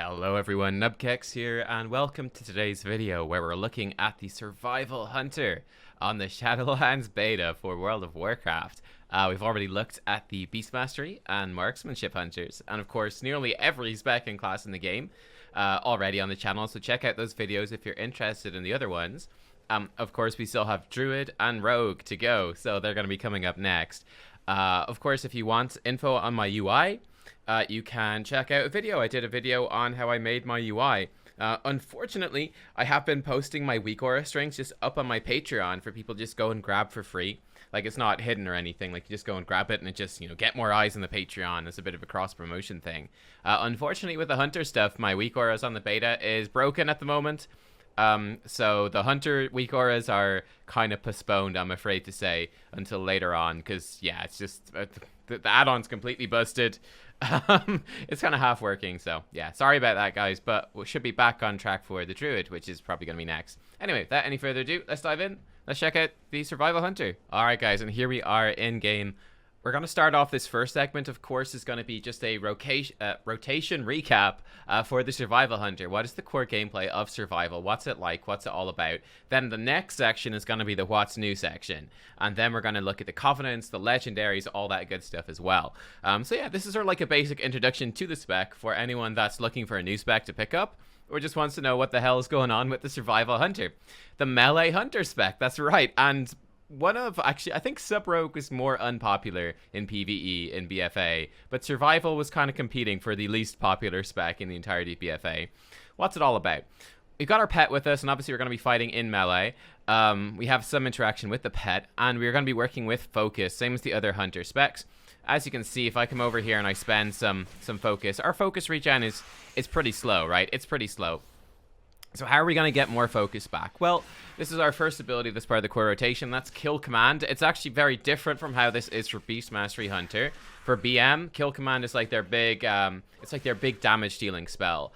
Hello everyone, Nubkeks here, and welcome to today's video where we're looking at the Survival Hunter on the Shadowlands beta for World of Warcraft. We've already looked at the Beast Mastery and Marksmanship Hunters, and of course nearly every spec and class in the game already on the channel, so check out those videos if you're interested in the other ones. Of course, we still have Druid and Rogue to go, so they're going to be coming up next. Of course, if you want info on my UI, you can check out a video. I did a video on how I made my UI. Unfortunately, I have been posting my weak aura strings just up on my Patreon for people to just go and grab for free. Like, it's not hidden or anything. Like, you just go and grab it and it just, get more eyes on the Patreon. It's a bit of a cross-promotion thing. Unfortunately, with the Hunter stuff, my weak auras on the beta is broken at the moment. So the Hunter weak auras are kind of postponed, I'm afraid to say, until later on. Because, yeah, it's just... the add-on's completely busted. It's kind of half working, so yeah, sorry about that, guys, but we should be back on track for the Druid, which is probably going to be next. Anyway, without any further ado, let's dive in. Let's check out the Survival Hunter. Alright, guys, and here we are in game. We're going to start off this first segment, of course, is going to be just a rotation recap for the Survival Hunter. What is the core gameplay of Survival? What's it like? What's it all about? Then the next section is going to be the What's New section. And then we're going to look at the Covenants, the Legendaries, all that good stuff as well. So yeah, this is sort of like a basic introduction to the spec for anyone that's looking for a new spec to pick up, or just wants to know what the hell is going on with the Survival Hunter. The Melee Hunter spec, that's right. And actually, I think Sub-Rogue was more unpopular in PvE in BFA, but Survival was kind of competing for the least popular spec in the entirety of BFA. What's it all about? We've got our pet with us, and obviously we're going to be fighting in Melee. We have some interaction with the pet, and we're going to be working with Focus, same as the other Hunter specs. As you can see, if I come over here and I spend some Focus, our Focus regen is pretty slow, right? It's pretty slow. So how are we going to get more focus back? Well, this is our first ability that's part of the core rotation. That's Kill Command. It's actually very different from how this is for Beast Mastery Hunter. For BM, Kill Command is like their big, damage dealing spell.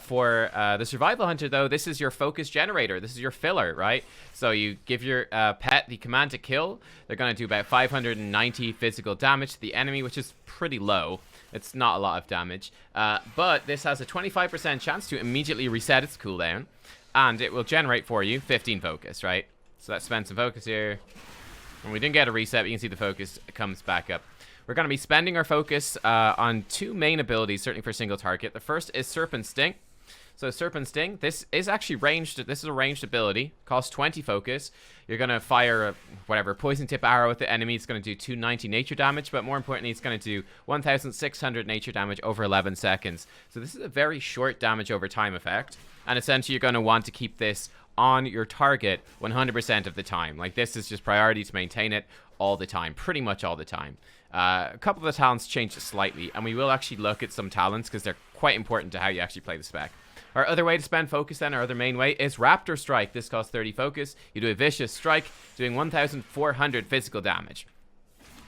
For the Survival Hunter, though, this is your focus generator. This is your filler, right? So you give your pet the command to kill. They're going to do about 590 physical damage to the enemy, which is pretty low. It's not a lot of damage, but this has a 25% chance to immediately reset its cooldown, and it will generate for you 15 focus, right? So let's spend some focus here. When we didn't get a reset, you can see the focus comes back up. We're going to be spending our focus on two main abilities, certainly for a single target. The first is Serpent Sting. So Serpent Sting, this is actually ranged. This is a ranged ability. Costs 20 focus. You're going to fire a, poison tip arrow at the enemy. It's going to do 290 nature damage, but more importantly, it's going to do 1,600 nature damage over 11 seconds. So this is a very short damage over time effect. And essentially, you're going to want to keep this on your target 100% of the time. Like, this is just priority to maintain it all the time, pretty much all the time. A couple of the talents change slightly, and we will actually look at some talents because they're quite important to how you actually play the spec. Our other way to spend focus then, our other main way, is Raptor Strike. This costs 30 focus. You do a Vicious Strike, doing 1,400 physical damage.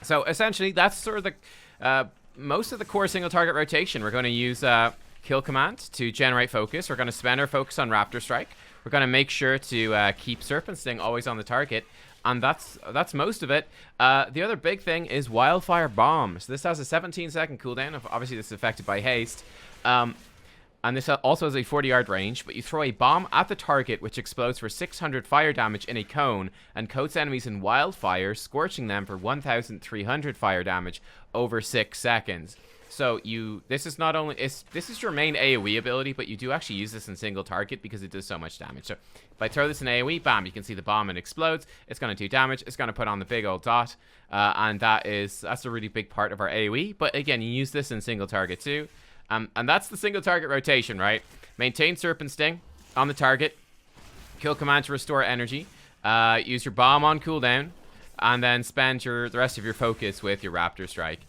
So essentially, that's sort of the most of the core single target rotation. We're going to use Kill Command to generate focus. We're going to spend our focus on Raptor Strike. We're going to make sure to keep Serpent Sting always on the target. And that's most of it. The other big thing is Wildfire Bomb. So this has a 17-second cooldown. Obviously, this is affected by haste. And this also has a 40-yard range, but you throw a bomb at the target, which explodes for 600 fire damage in a cone, and coats enemies in wildfire, scorching them for 1,300 fire damage over 6 seconds. So this is not only this is your main AoE ability, but you do actually use this in single target because it does so much damage. So if I throw this in AoE, bam, you can see the bomb and explodes. It's going to do damage. It's going to put on the big old dot, and that's a really big part of our AoE. But again, you use this in single target too. And that's the single target rotation, right? Maintain Serpent Sting on the target. Kill Command to restore energy. Use your bomb on cooldown. And then spend the rest of your focus with your Raptor Strike.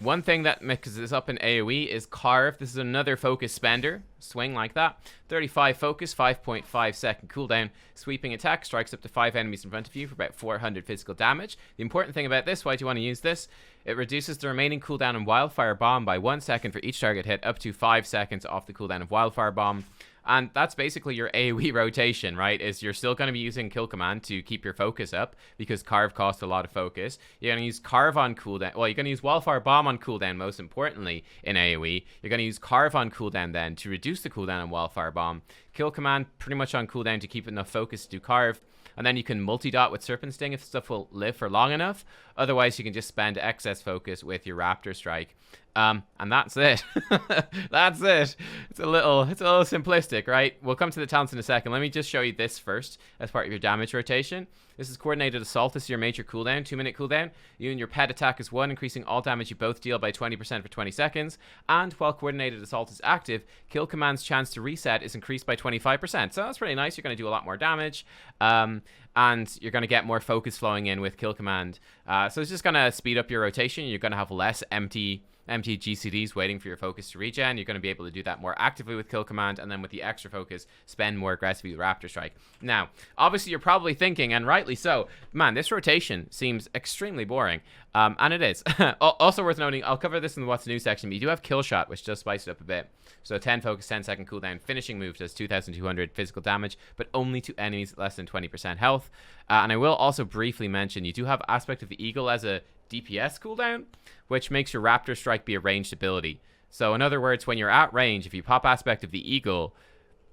One thing that mixes this up in AoE is Carve. This is another focus spender. Swing like that. 35 focus, 5.5 second cooldown. Sweeping attack strikes up to 5 enemies in front of you for about 400 physical damage. The important thing about this, why do you want to use this? It reduces the remaining cooldown on Wildfire Bomb by 1 second for each target hit, up to 5 seconds off the cooldown of Wildfire Bomb. And that's basically your AoE rotation, right? Is you're still going to be using kill command to keep your focus up because carve costs a lot of focus. You're going to use carve on cooldown. Well, you're going to use wildfire bomb on cooldown, most importantly in AoE. You're going to use carve on cooldown then to reduce the cooldown on wildfire bomb. Kill command pretty much on cooldown to keep enough focus to do carve. And then you can multi-dot with Serpent Sting if stuff will live for long enough. Otherwise, you can just spend excess focus with your Raptor Strike. And that's it. That's it. It's a little simplistic, right? We'll come to the talents in a second. Let me just show you this first as part of your damage rotation. This is Coordinated Assault. This is your major cooldown, 2-minute cooldown. You and your pet attack is 1, increasing all damage you both deal by 20% for 20 seconds. And while Coordinated Assault is active, Kill Command's chance to reset is increased by 25%. So that's pretty nice. You're going to do a lot more damage. And you're going to get more focus flowing in with Kill Command. So it's just going to speed up your rotation. You're going to have less empty GCDs waiting for your focus to regen. You're going to be able to do that more actively with Kill Command, and then with the extra focus, spend more aggressively with Raptor Strike. Now, obviously, you're probably thinking, and rightly so, man, this rotation seems extremely boring. And it is. Also worth noting, I'll cover this in the What's New section, but you do have Kill Shot, which does spice it up a bit. So 10 focus, 10-second cooldown, finishing move does 2,200 physical damage, but only to enemies less than 20% health. And I will also briefly mention, you do have Aspect of the Eagle as a DPS cooldown, which makes your Raptor Strike be a ranged ability. So in other words, when you're at range, if you pop Aspect of the Eagle,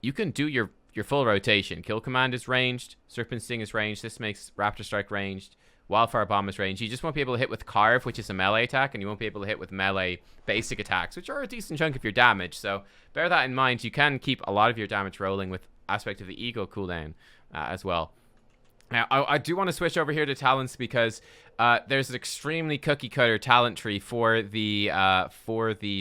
you can do your full rotation. Kill Command is ranged, Serpent Sting is ranged, this makes Raptor Strike ranged, Wildfire Bomb is ranged. You just won't be able to hit with Carve, which is a melee attack, and you won't be able to hit with melee basic attacks, which are a decent chunk of your damage. So bear that in mind. You can keep a lot of your damage rolling with Aspect of the Eagle cooldown as well. Now, I do want to switch over here to talents because there's an extremely cookie-cutter talent tree for the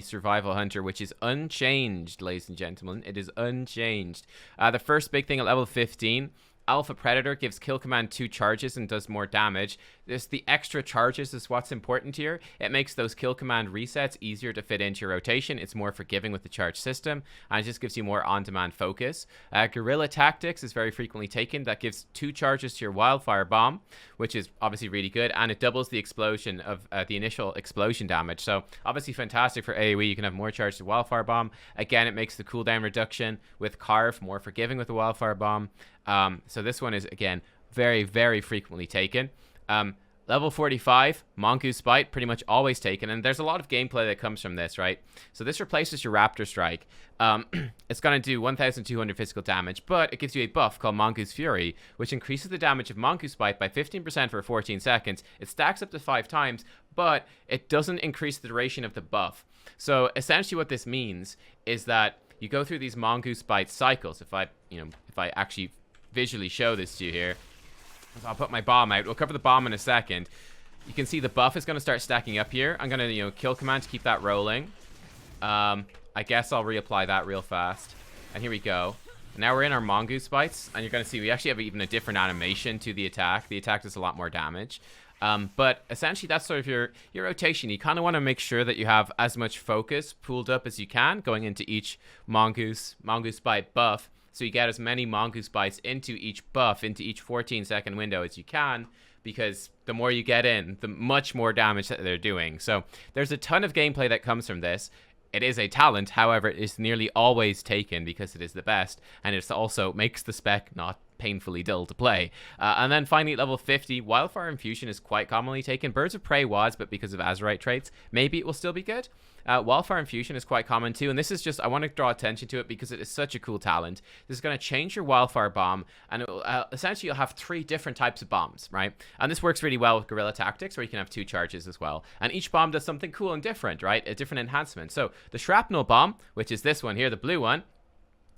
Survival Hunter, which is unchanged, ladies and gentlemen. It is unchanged. The first big thing at level 15, Alpha Predator gives Kill Command 2 charges and does more damage. The extra charges is what's important here. It makes those Kill Command resets easier to fit into your rotation. It's more forgiving with the charge system, and it just gives you more on-demand focus. Guerrilla Tactics is very frequently taken. That gives 2 charges to your Wildfire Bomb, which is obviously really good, and it doubles the explosion of the initial explosion damage. So obviously fantastic for AoE. You can have more charge to Wildfire Bomb. Again, it makes the cooldown reduction with Carve more forgiving with the Wildfire Bomb. So this one is, again, very, very frequently taken. Level 45, Mongoose Bite, pretty much always taken. And there's a lot of gameplay that comes from this, right? So this replaces your Raptor Strike. It's going to do 1,200 physical damage, but it gives you a buff called Mongoose Fury, which increases the damage of Mongoose Bite by 15% for 14 seconds. It stacks up to 5 times, but it doesn't increase the duration of the buff. So essentially what this means is that you go through these Mongoose Bite cycles. If I actually visually show this to you here, so I'll put my bomb out. We'll cover the bomb in a second. You can see the buff is going to start stacking up here. I'm going to, Kill Command to keep that rolling. I guess I'll reapply that real fast. And here we go. Now we're in our Mongoose Bites, and you're going to see we actually have even a different animation to the attack. The attack does a lot more damage. But essentially that's sort of your rotation. You kind of want to make sure that you have as much focus pooled up as you can going into each Mongoose Bite buff. So you get as many Mongoose Bites into each buff, into each 14-second window as you can, because the more you get in, the much more damage that they're doing. So there's a ton of gameplay that comes from this. It is a talent, however, it is nearly always taken because it is the best, and it also makes the spec not painfully dull to play. And then finally, at level 50, Wildfire Infusion is quite commonly taken. Birds of Prey was, but because of Azurite traits, maybe it will still be good. Wildfire Infusion is quite common too, and this is just, I want to draw attention to it because it is such a cool talent. This is going to change your Wildfire Bomb, and it will, essentially you'll have 3 different types of bombs, right? And this works really well with Guerrilla Tactics, where you can have 2 charges as well. And each bomb does something cool and different, right? A different enhancement. So the Shrapnel Bomb, which is this one here, the blue one,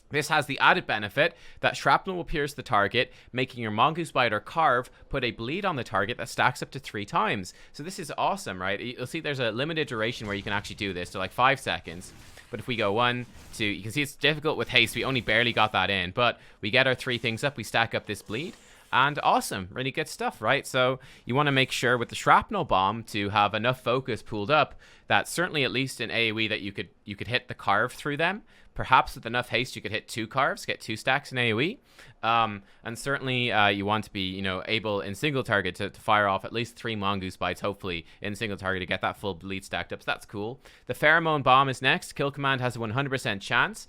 this has the added benefit that shrapnel will pierce the target, making your Mongoose Bite or Carve put a bleed on the target that stacks up to 3 times. So this is awesome, right? You'll see there's a limited duration where you can actually do this, so like 5 seconds. But if we go 1, 2, you can see it's difficult with haste. We only barely got that in, but we get our 3 things up, we stack up this bleed. And awesome, really good stuff, right? So you want to make sure with the Shrapnel Bomb to have enough focus pooled up that certainly at least in AoE that you could hit the Carve through them. Perhaps with enough haste, you could hit 2 carves, get 2 stacks in AoE. And certainly you want to be, you know, able in single target to fire off at least 3 mongoose bites, hopefully, in single target to get that full bleed stacked up. So that's cool. The pheromone bomb is next. Kill command has a 100% chance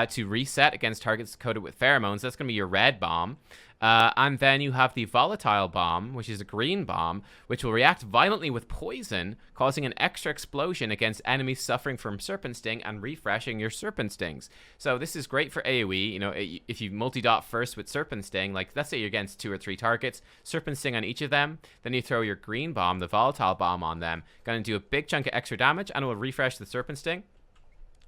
to reset against targets coated with pheromones. That's going to be your red bomb. And then you have the volatile bomb, which is a green bomb, which will react violently with poison, causing an extra explosion against enemies suffering from serpent sting and refreshing your serpent stings. So this is great for AoE. You know, if you multi-dot first with serpent sting, like let's say you're against 2 or 3 targets, serpent sting on each of them, then you throw your green bomb, the volatile bomb, on them, going to do a big chunk of extra damage, and it will refresh the serpent sting.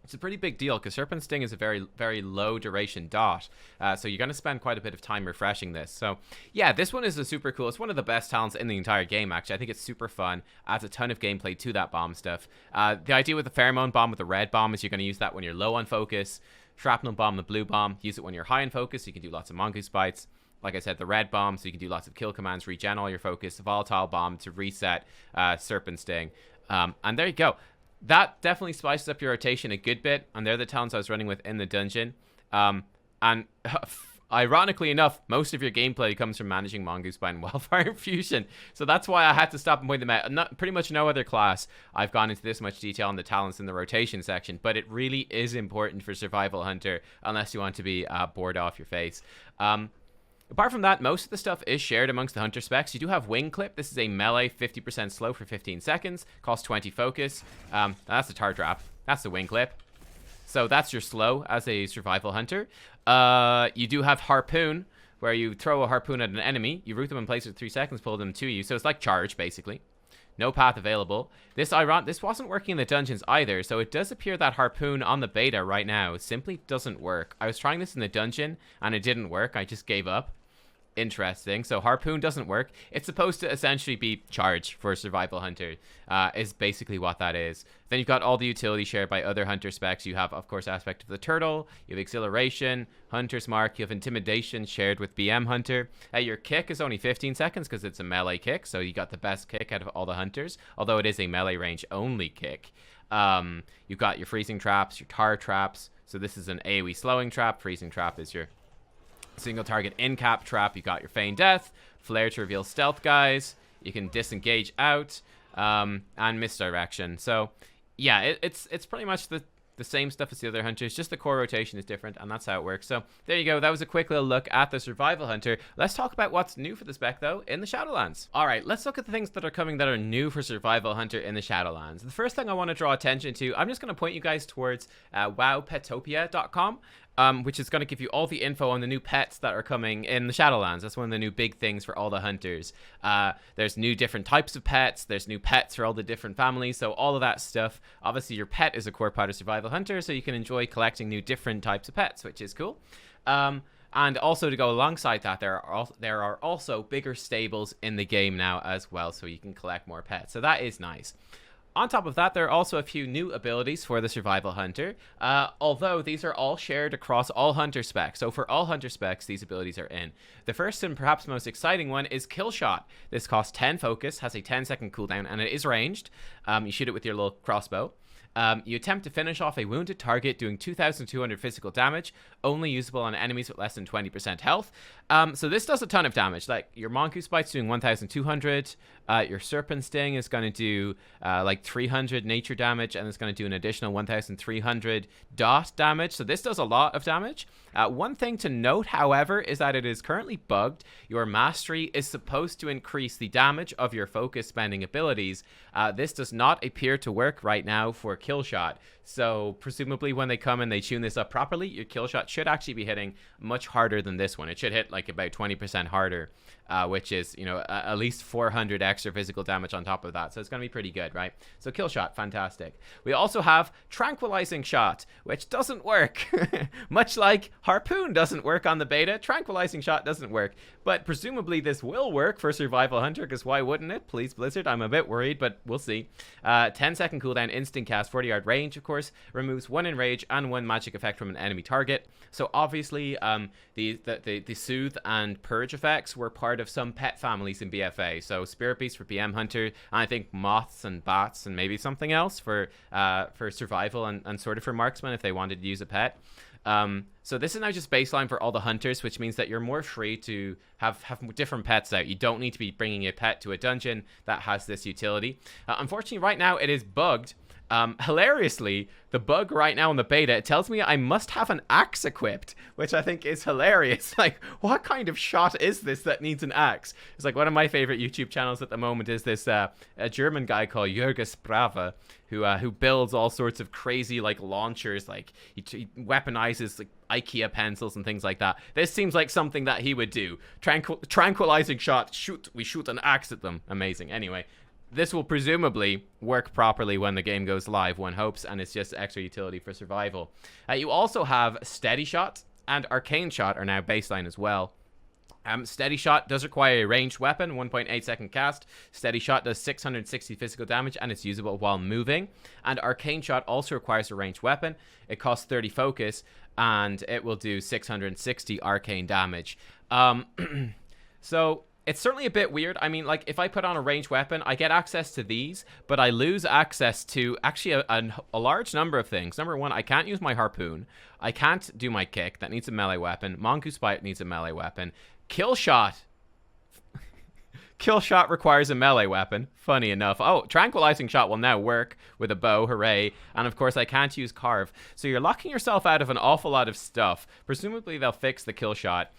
It's a pretty big deal because Serpent Sting is a very, very low duration dot. So you're going to spend quite a bit of time refreshing this. So yeah, this one is a super cool. It's one of the best talents in the entire game, actually. I think it's super fun. Adds a ton of gameplay to that bomb stuff. The idea with the pheromone bomb with the red bomb is you're going to use that when you're low on focus. Shrapnel bomb, the blue bomb, use it when you're high on focus. So you can do lots of mongoose bites. Like I said, the red bomb, so you can do lots of kill commands, regen all your focus. The volatile bomb to reset Serpent Sting. And there you go. That definitely spices up your rotation a good bit, and they're the talents I was running with in the dungeon. And ironically enough, most of your gameplay comes from managing Mongoose Bite and Wildfire Infusion, so that's why I had to stop and point them out. Pretty much no other class I've gone into this much detail on the talents in the rotation section, but it really is important for Survival Hunter, unless you want to be bored off your face. Apart from that, most of the stuff is shared amongst the hunter specs. You do have Wing Clip. This is a melee 50% slow for 15 seconds. Costs 20 focus. That's the tar trap. That's the Wing Clip. So that's your slow as a survival hunter. You do have Harpoon, where you throw a harpoon at an enemy. You root them in place for 3 seconds, pull them to you. So it's like charge, basically. No path available. This wasn't working in the dungeons either, so it does appear that Harpoon on the beta right now simply doesn't work. I was trying this in the dungeon, and it didn't work. I just gave up. Interesting. So Harpoon doesn't work. It's supposed to essentially be charge for a survival hunter, is basically what that is. Then you've got all the utility shared by other hunter specs. You have, of course, Aspect of the Turtle. You have Exhilaration, Hunter's Mark. You have Intimidation shared with BM Hunter. Your kick is only 15 seconds because it's a melee kick, so you got the best kick out of all the hunters, although it is a melee range only kick. You've got your freezing traps, your tar traps. So this is an AoE slowing trap. Freezing trap is your single target in-cap trap. You got your Feign Death, Flare to reveal stealth guys. You can disengage out, and misdirection. So yeah, it's pretty much the same stuff as the other hunters, just the core rotation is different, and that's how it works. So there you go. That was a quick little look at the survival hunter. Let's talk about what's new for the spec though in the Shadowlands. All right, let's look at the things that are coming that are new for survival hunter in the Shadowlands. The first thing I want to draw attention to, I'm just going to point you guys towards wowpetopia.com. Which is going to give you all the info on the new pets that are coming in the Shadowlands. That's one of the new big things for all the hunters. There's new different types of pets. There's new pets for all the different families. So all of that stuff. Obviously, your pet is a core part of Survival Hunter, so you can enjoy collecting new different types of pets, which is cool. And also to go alongside that, there are also bigger stables in the game now as well, so you can collect more pets. So that is nice. On top of that, there are also a few new abilities for the Survival Hunter, although these are all shared across all Hunter specs. So for all Hunter specs, these abilities are in. The first and perhaps most exciting one is Kill Shot. This costs 10 focus, has a 10-second cooldown, and it is ranged. You shoot it with your little crossbow. You attempt to finish off a wounded target doing 2,200 physical damage, only usable on enemies with less than 20% health. So this does a ton of damage. Like your Mongoose Bite's doing 1,200. Your Serpent Sting is going to do like 300 nature damage, and it's going to do an additional 1,300 dot damage. So this does a lot of damage. One thing to note, however, is that it is currently bugged. Your mastery is supposed to increase the damage of your focus spending abilities. This does not appear to work right now for Kill Shot. So presumably when they come and they tune this up properly, your Kill Shot should actually be hitting much harder than this one. It should hit like about 20% harder, which is, you know, at least 400 extra physical damage on top of that. So it's going to be pretty good, right? So Kill Shot, fantastic. We also have Tranquilizing Shot, which doesn't work. Much like Harpoon doesn't work on the beta, Tranquilizing Shot doesn't work. But presumably this will work for Survival Hunter, because why wouldn't it? Please, Blizzard, I'm a bit worried, but we'll see. 10-second cooldown, instant cast, 40-yard range, of course. course, removes 1 enrage and 1 magic effect from an enemy target. So obviously, the Soothe and Purge effects were part of some pet families in BFA. So Spirit Beast for BM Hunter, and I think Moths and Bats and maybe something else for Survival and sort of for Marksman if they wanted to use a pet. So this is now just baseline for all the hunters, which means that you're more free to have different pets out. You don't need to be bringing a pet to a dungeon that has this utility. Unfortunately, right now it is bugged. Hilariously, the bug right now in the beta, it tells me I must have an axe equipped, which I think is hilarious. Like, what kind of shot is this that needs an axe? It's like one of my favorite YouTube channels at the moment is this a German guy called Jürgen Sprave, who builds all sorts of crazy like launchers, like he weaponizes like IKEA pencils and things like that. This seems like something that he would do. Tranquilizing shot, we shoot an axe at them. Amazing. Anyway, this will presumably work properly when the game goes live, one hopes, and it's just extra utility for survival. You also have Steady Shot and Arcane Shot are now baseline as well. Steady Shot does require a ranged weapon, 1.8 second cast. Steady Shot does 660 physical damage and it's usable while moving. And Arcane Shot also requires a ranged weapon. It costs 30 focus and it will do 660 arcane damage. So it's certainly a bit weird. I mean, like, if I put on a ranged weapon, I get access to these, but I lose access to actually a large number of things. Number one, I can't use my harpoon. I can't do my kick. That needs a melee weapon. Mongoose Bite needs a melee weapon. Kill Shot. Kill Shot requires a melee weapon. Funny enough. Oh, Tranquilizing Shot will now work with a bow. Hooray. And of course, I can't use Carve. So you're locking yourself out of an awful lot of stuff. Presumably, they'll fix the Kill Shot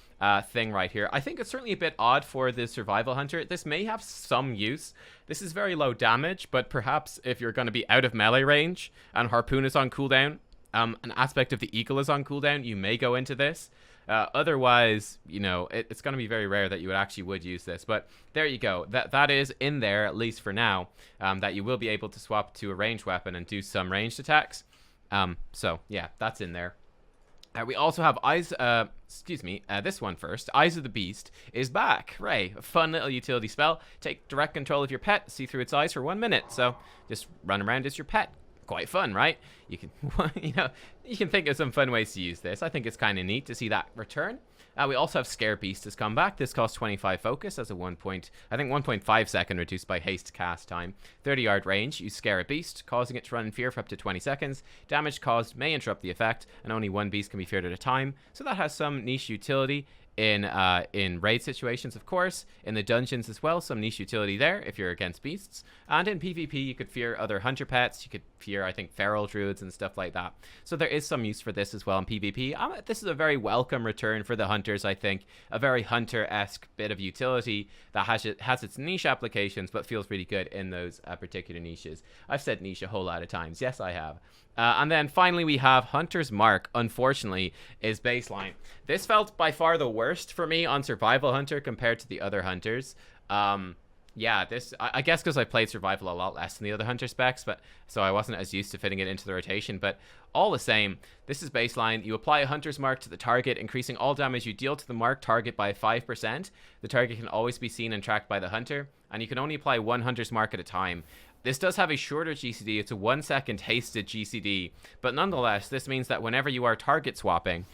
thing right here. I think it's certainly a bit odd for the Survival Hunter. This may have some use. This is very low damage, but perhaps if you're going to be out of melee range and Harpoon is on cooldown, an aspect of the Eagle is on cooldown, you may go into this. Otherwise, you know, it's going to be very rare that you would use this. But there you go. That is in there, at least for now, that you will be able to swap to a ranged weapon and do some ranged attacks. So, yeah, that's in there. We also have this one first. Eyes of the Beast is back. Hooray. A fun little utility spell. Take direct control of your pet, see through its eyes for 1 minute. So just run around as your pet. Quite fun, right? You can, you can think of some fun ways to use this. I think it's kind of neat to see that return. We also have Scare Beast has come back. This costs 25 focus as a 1.5 second reduced by haste cast time. 30-yard range. You scare a beast, causing it to run in fear for up to 20 seconds. Damage caused may interrupt the effect, and only one beast can be feared at a time. So that has some niche utility in raid situations, of course. In the dungeons as well, some niche utility there if you're against beasts. And in PvP, you could fear other hunter pets. You could fear, I think, feral druids and stuff like that. So there is some use for this as well in PvP. This is a very welcome return for the hunters, I think. A very hunter-esque bit of utility that has its niche applications, but feels really good in those particular niches. I've said niche a whole lot of times. Yes, I have. And then finally we have Hunter's Mark, unfortunately, is baseline. This felt by far the worst for me on Survival Hunter compared to the other hunters. Yeah, I guess because I played Survival a lot less than the other hunter specs, but so I wasn't as used to fitting it into the rotation. But all the same, this is baseline. You apply a Hunter's Mark to the target, increasing all damage you deal to the mark target by 5%. The target can always be seen and tracked by the hunter, and you can only apply one Hunter's Mark at a time. This does have a shorter GCD. It's a 1 second hasted GCD, but nonetheless, this means that whenever you are target swapping,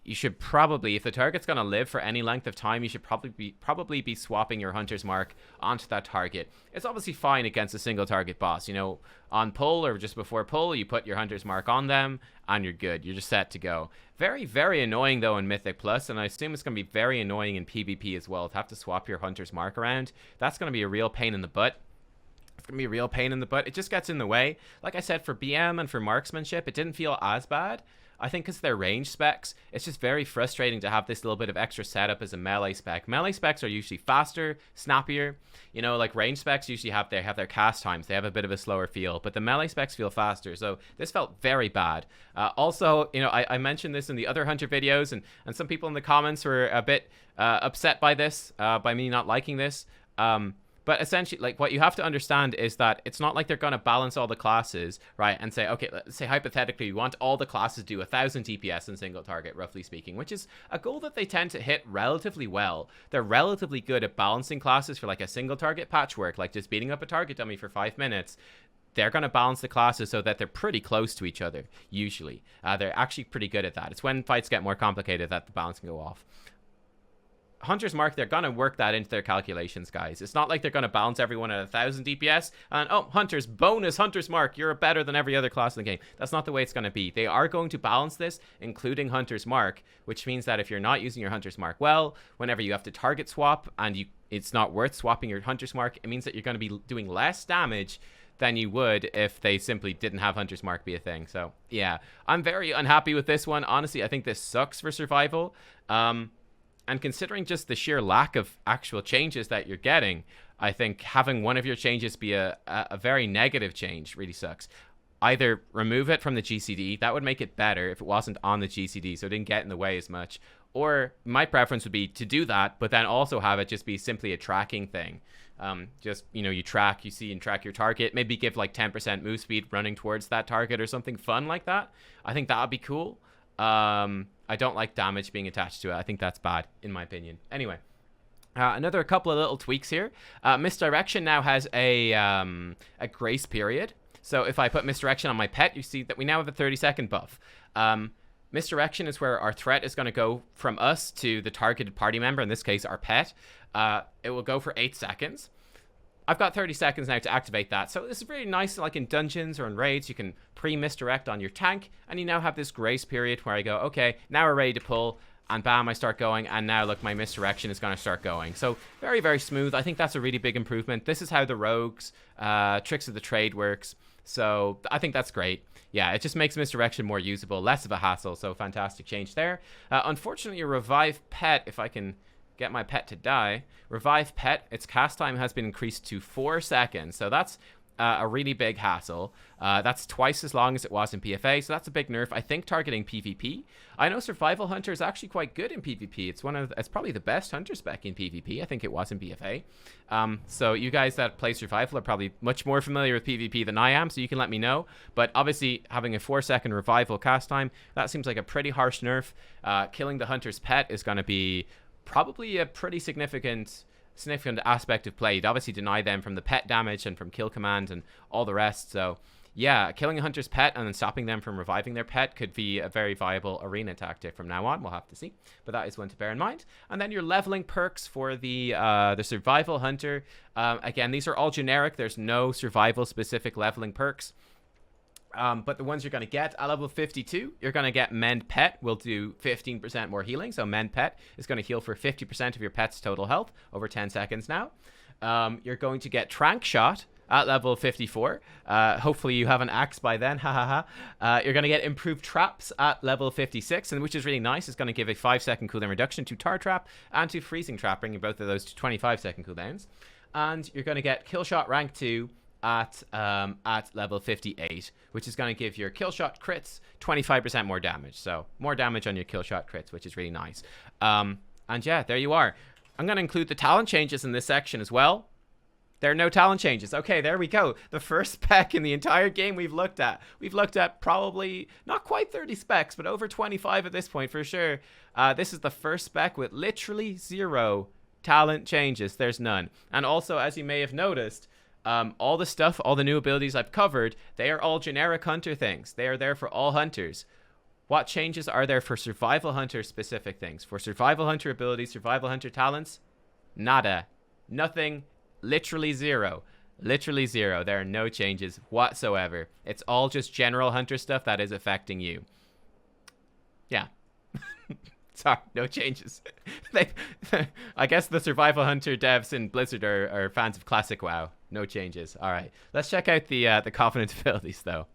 you should probably, if the target's going to live for any length of time, you should probably be swapping your Hunter's Mark onto that target. It's obviously fine against a single target boss. You know, on pull or just before pull, you put your Hunter's Mark on them, and you're good. You're just set to go. Very, very annoying, though, in Mythic Plus, and I assume it's going to be very annoying in PvP as well to have to swap your Hunter's Mark around. That's going to be a real pain in the butt. It's going to be a real pain in the butt. It just gets in the way. Like I said, for BM and for marksmanship, it didn't feel as bad. I think because they're range specs, it's just very frustrating to have this little bit of extra setup as a melee spec. Melee specs are usually faster, snappier. You know, like range specs usually have their cast times. They have a bit of a slower feel, but the melee specs feel faster. So this felt very bad. Also, you know, I mentioned this in the other Hunter videos, and some people in the comments were a bit upset by this, by me not liking this. But essentially, like, what you have to understand is that it's not like they're going to balance all the classes, right? And say, okay, let's say hypothetically, you want all the classes to do 1,000 DPS in single target, roughly speaking, which is a goal that they tend to hit relatively well. They're relatively good at balancing classes for like a single target patchwork, like just beating up a target dummy for 5 minutes. they're going to balance the classes so that they're pretty close to each other, usually. They're actually pretty good at that. It's when fights get more complicated that the balance can go off. Hunter's Mark, they're going to work that into their calculations, guys. It's not like they're going to balance everyone at 1,000 DPS and, oh, Hunter's bonus, Hunter's Mark, you're better than every other class in the game. That's not the way it's going to be. They are going to balance this, including Hunter's Mark, which means that if you're not using your Hunter's Mark well, whenever you have to target swap and it's not worth swapping your Hunter's Mark, it means that you're going to be doing less damage than you would if they simply didn't have Hunter's Mark be a thing. So, yeah, I'm very unhappy with this one. Honestly, I think this sucks for survival. And considering just the sheer lack of actual changes that you're getting, I think having one of your changes be a very negative change really sucks. Either remove it from the GCD, that would make it better if it wasn't on the GCD, so it didn't get in the way as much. Or my preference would be to do that, but then also have it just be simply a tracking thing. Just, you know, you see and track your target, maybe give like 10% move speed running towards that target or something fun like that. I think that would be cool. I don't like damage being attached to it. I think that's bad, in my opinion. Anyway, another couple of little tweaks here. Misdirection now has a grace period. So if I put Misdirection on my pet, you see that we now have a 30-second buff. Misdirection is where our threat is going to go from us to the targeted party member, in this case, our pet. It will go for 8 seconds. I've got 30 seconds now to activate that. So this is really nice, like in dungeons or in raids, you can pre-misdirect on your tank, and you now have this grace period where I go, okay, now we're ready to pull, and bam, I start going, and now look, my misdirection is going to start going. So very, very smooth. I think that's a really big improvement. This is how the rogues, tricks of the trade works. So I think that's great. Yeah, it just makes misdirection more usable, less of a hassle, so fantastic change there. Unfortunately, your revive pet, if I can get my pet to die. Revive pet, its cast time has been increased to 4 seconds. So that's a really big hassle. That's twice as long as it was in PFA. So that's a big nerf. I think targeting PvP. I know Survival Hunter is actually quite good in PvP. It's probably the best Hunter spec in PvP. I think it was in PFA. So you guys that play Survival are probably much more familiar with PvP than I am. So you can let me know. But obviously having a 4-second revival cast time, that seems like a pretty harsh nerf. Killing the Hunter's pet is going to be probably a pretty significant aspect of play. You'd obviously deny them from the pet damage and from kill command and all the rest. So yeah, killing a Hunter's pet and then stopping them from reviving their pet could be a very viable arena tactic from now on. We'll have to see, but that is one to bear in mind. And then your leveling perks for the Survival Hunter. Again, these are all generic. There's no survival specific leveling perks. But the ones you're going to get at level 52, you're going to get Mend Pet will do 15% more healing. So Mend Pet is going to heal for 50% of your pet's total health over 10 seconds now. You're going to get Trank Shot at level 54. Hopefully you have an axe by then. You're going to get Improved Traps at level 56, and which is really nice. It's going to give a 5-second cooldown reduction to Tar Trap and to Freezing Trap, bringing both of those to 25-second cooldowns. And you're going to get Kill Shot rank 2 at level 58, which is going to give your kill shot crits 25% more damage. So more damage on your kill shot crits, which is really nice. And yeah, there you are. I'm going to include the talent changes in this section as well. There are no talent changes. Okay, there we go. The first spec in the entire game we've looked at. We've looked at probably not quite 30 specs, but over 25 at this point for sure. This is the first spec with literally 0 talent changes. There's none. And also, as you may have noticed, all the stuff, all the new abilities I've covered, they are all generic hunter things. They are there for all hunters. What changes are there for Survival Hunter specific things? For Survival Hunter abilities, Survival Hunter talents, nada. Nothing. Literally 0. Literally 0. There are no changes whatsoever. It's all just general hunter stuff that is affecting you. Yeah. Sorry, no changes. I guess the Survival Hunter devs in Blizzard are fans of Classic WoW. No changes. All right, let's check out the Covenant abilities, though.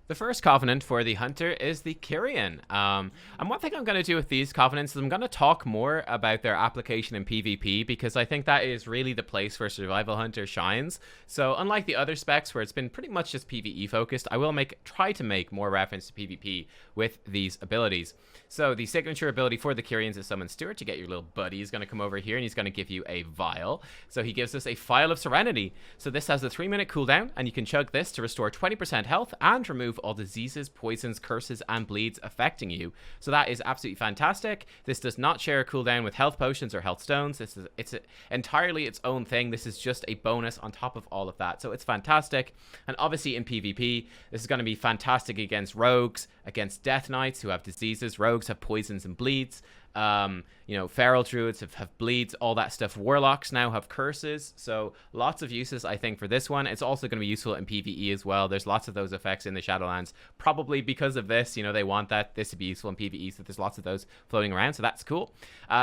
The first Covenant for the Hunter is the Kyrian. And one thing I'm going to do with these Covenants is I'm going to talk more about their application in PvP, because I think that is really the place where Survival Hunter shines. So unlike the other specs where it's been pretty much just PvE focused, I will try to make more reference to PvP with these abilities. So the signature ability for the Kyrians is Summon Steward. To get your little buddy, he's going to come over here and he's going to give you a vial. So he gives us a Phial of Serenity. So this has a 3-minute cooldown, and you can chug this to restore 20% health and remove remove all diseases, poisons, curses, and bleeds affecting you. So that is absolutely fantastic. This does not share a cooldown with health potions or health stones. It's entirely its own thing. This is just a bonus on top of all of that. So it's fantastic. And obviously in PvP, this is going to be fantastic against rogues, against death knights who have diseases. Rogues have poisons and bleeds. You know, feral druids have bleeds, all that stuff. Warlocks now have curses, so lots of uses, I think, for this one. It's also going to be useful in PvE as well. There's lots of those effects in the Shadowlands, probably because of this. You know, they want this to be useful in PvE, so there's lots of those floating around, so that's cool.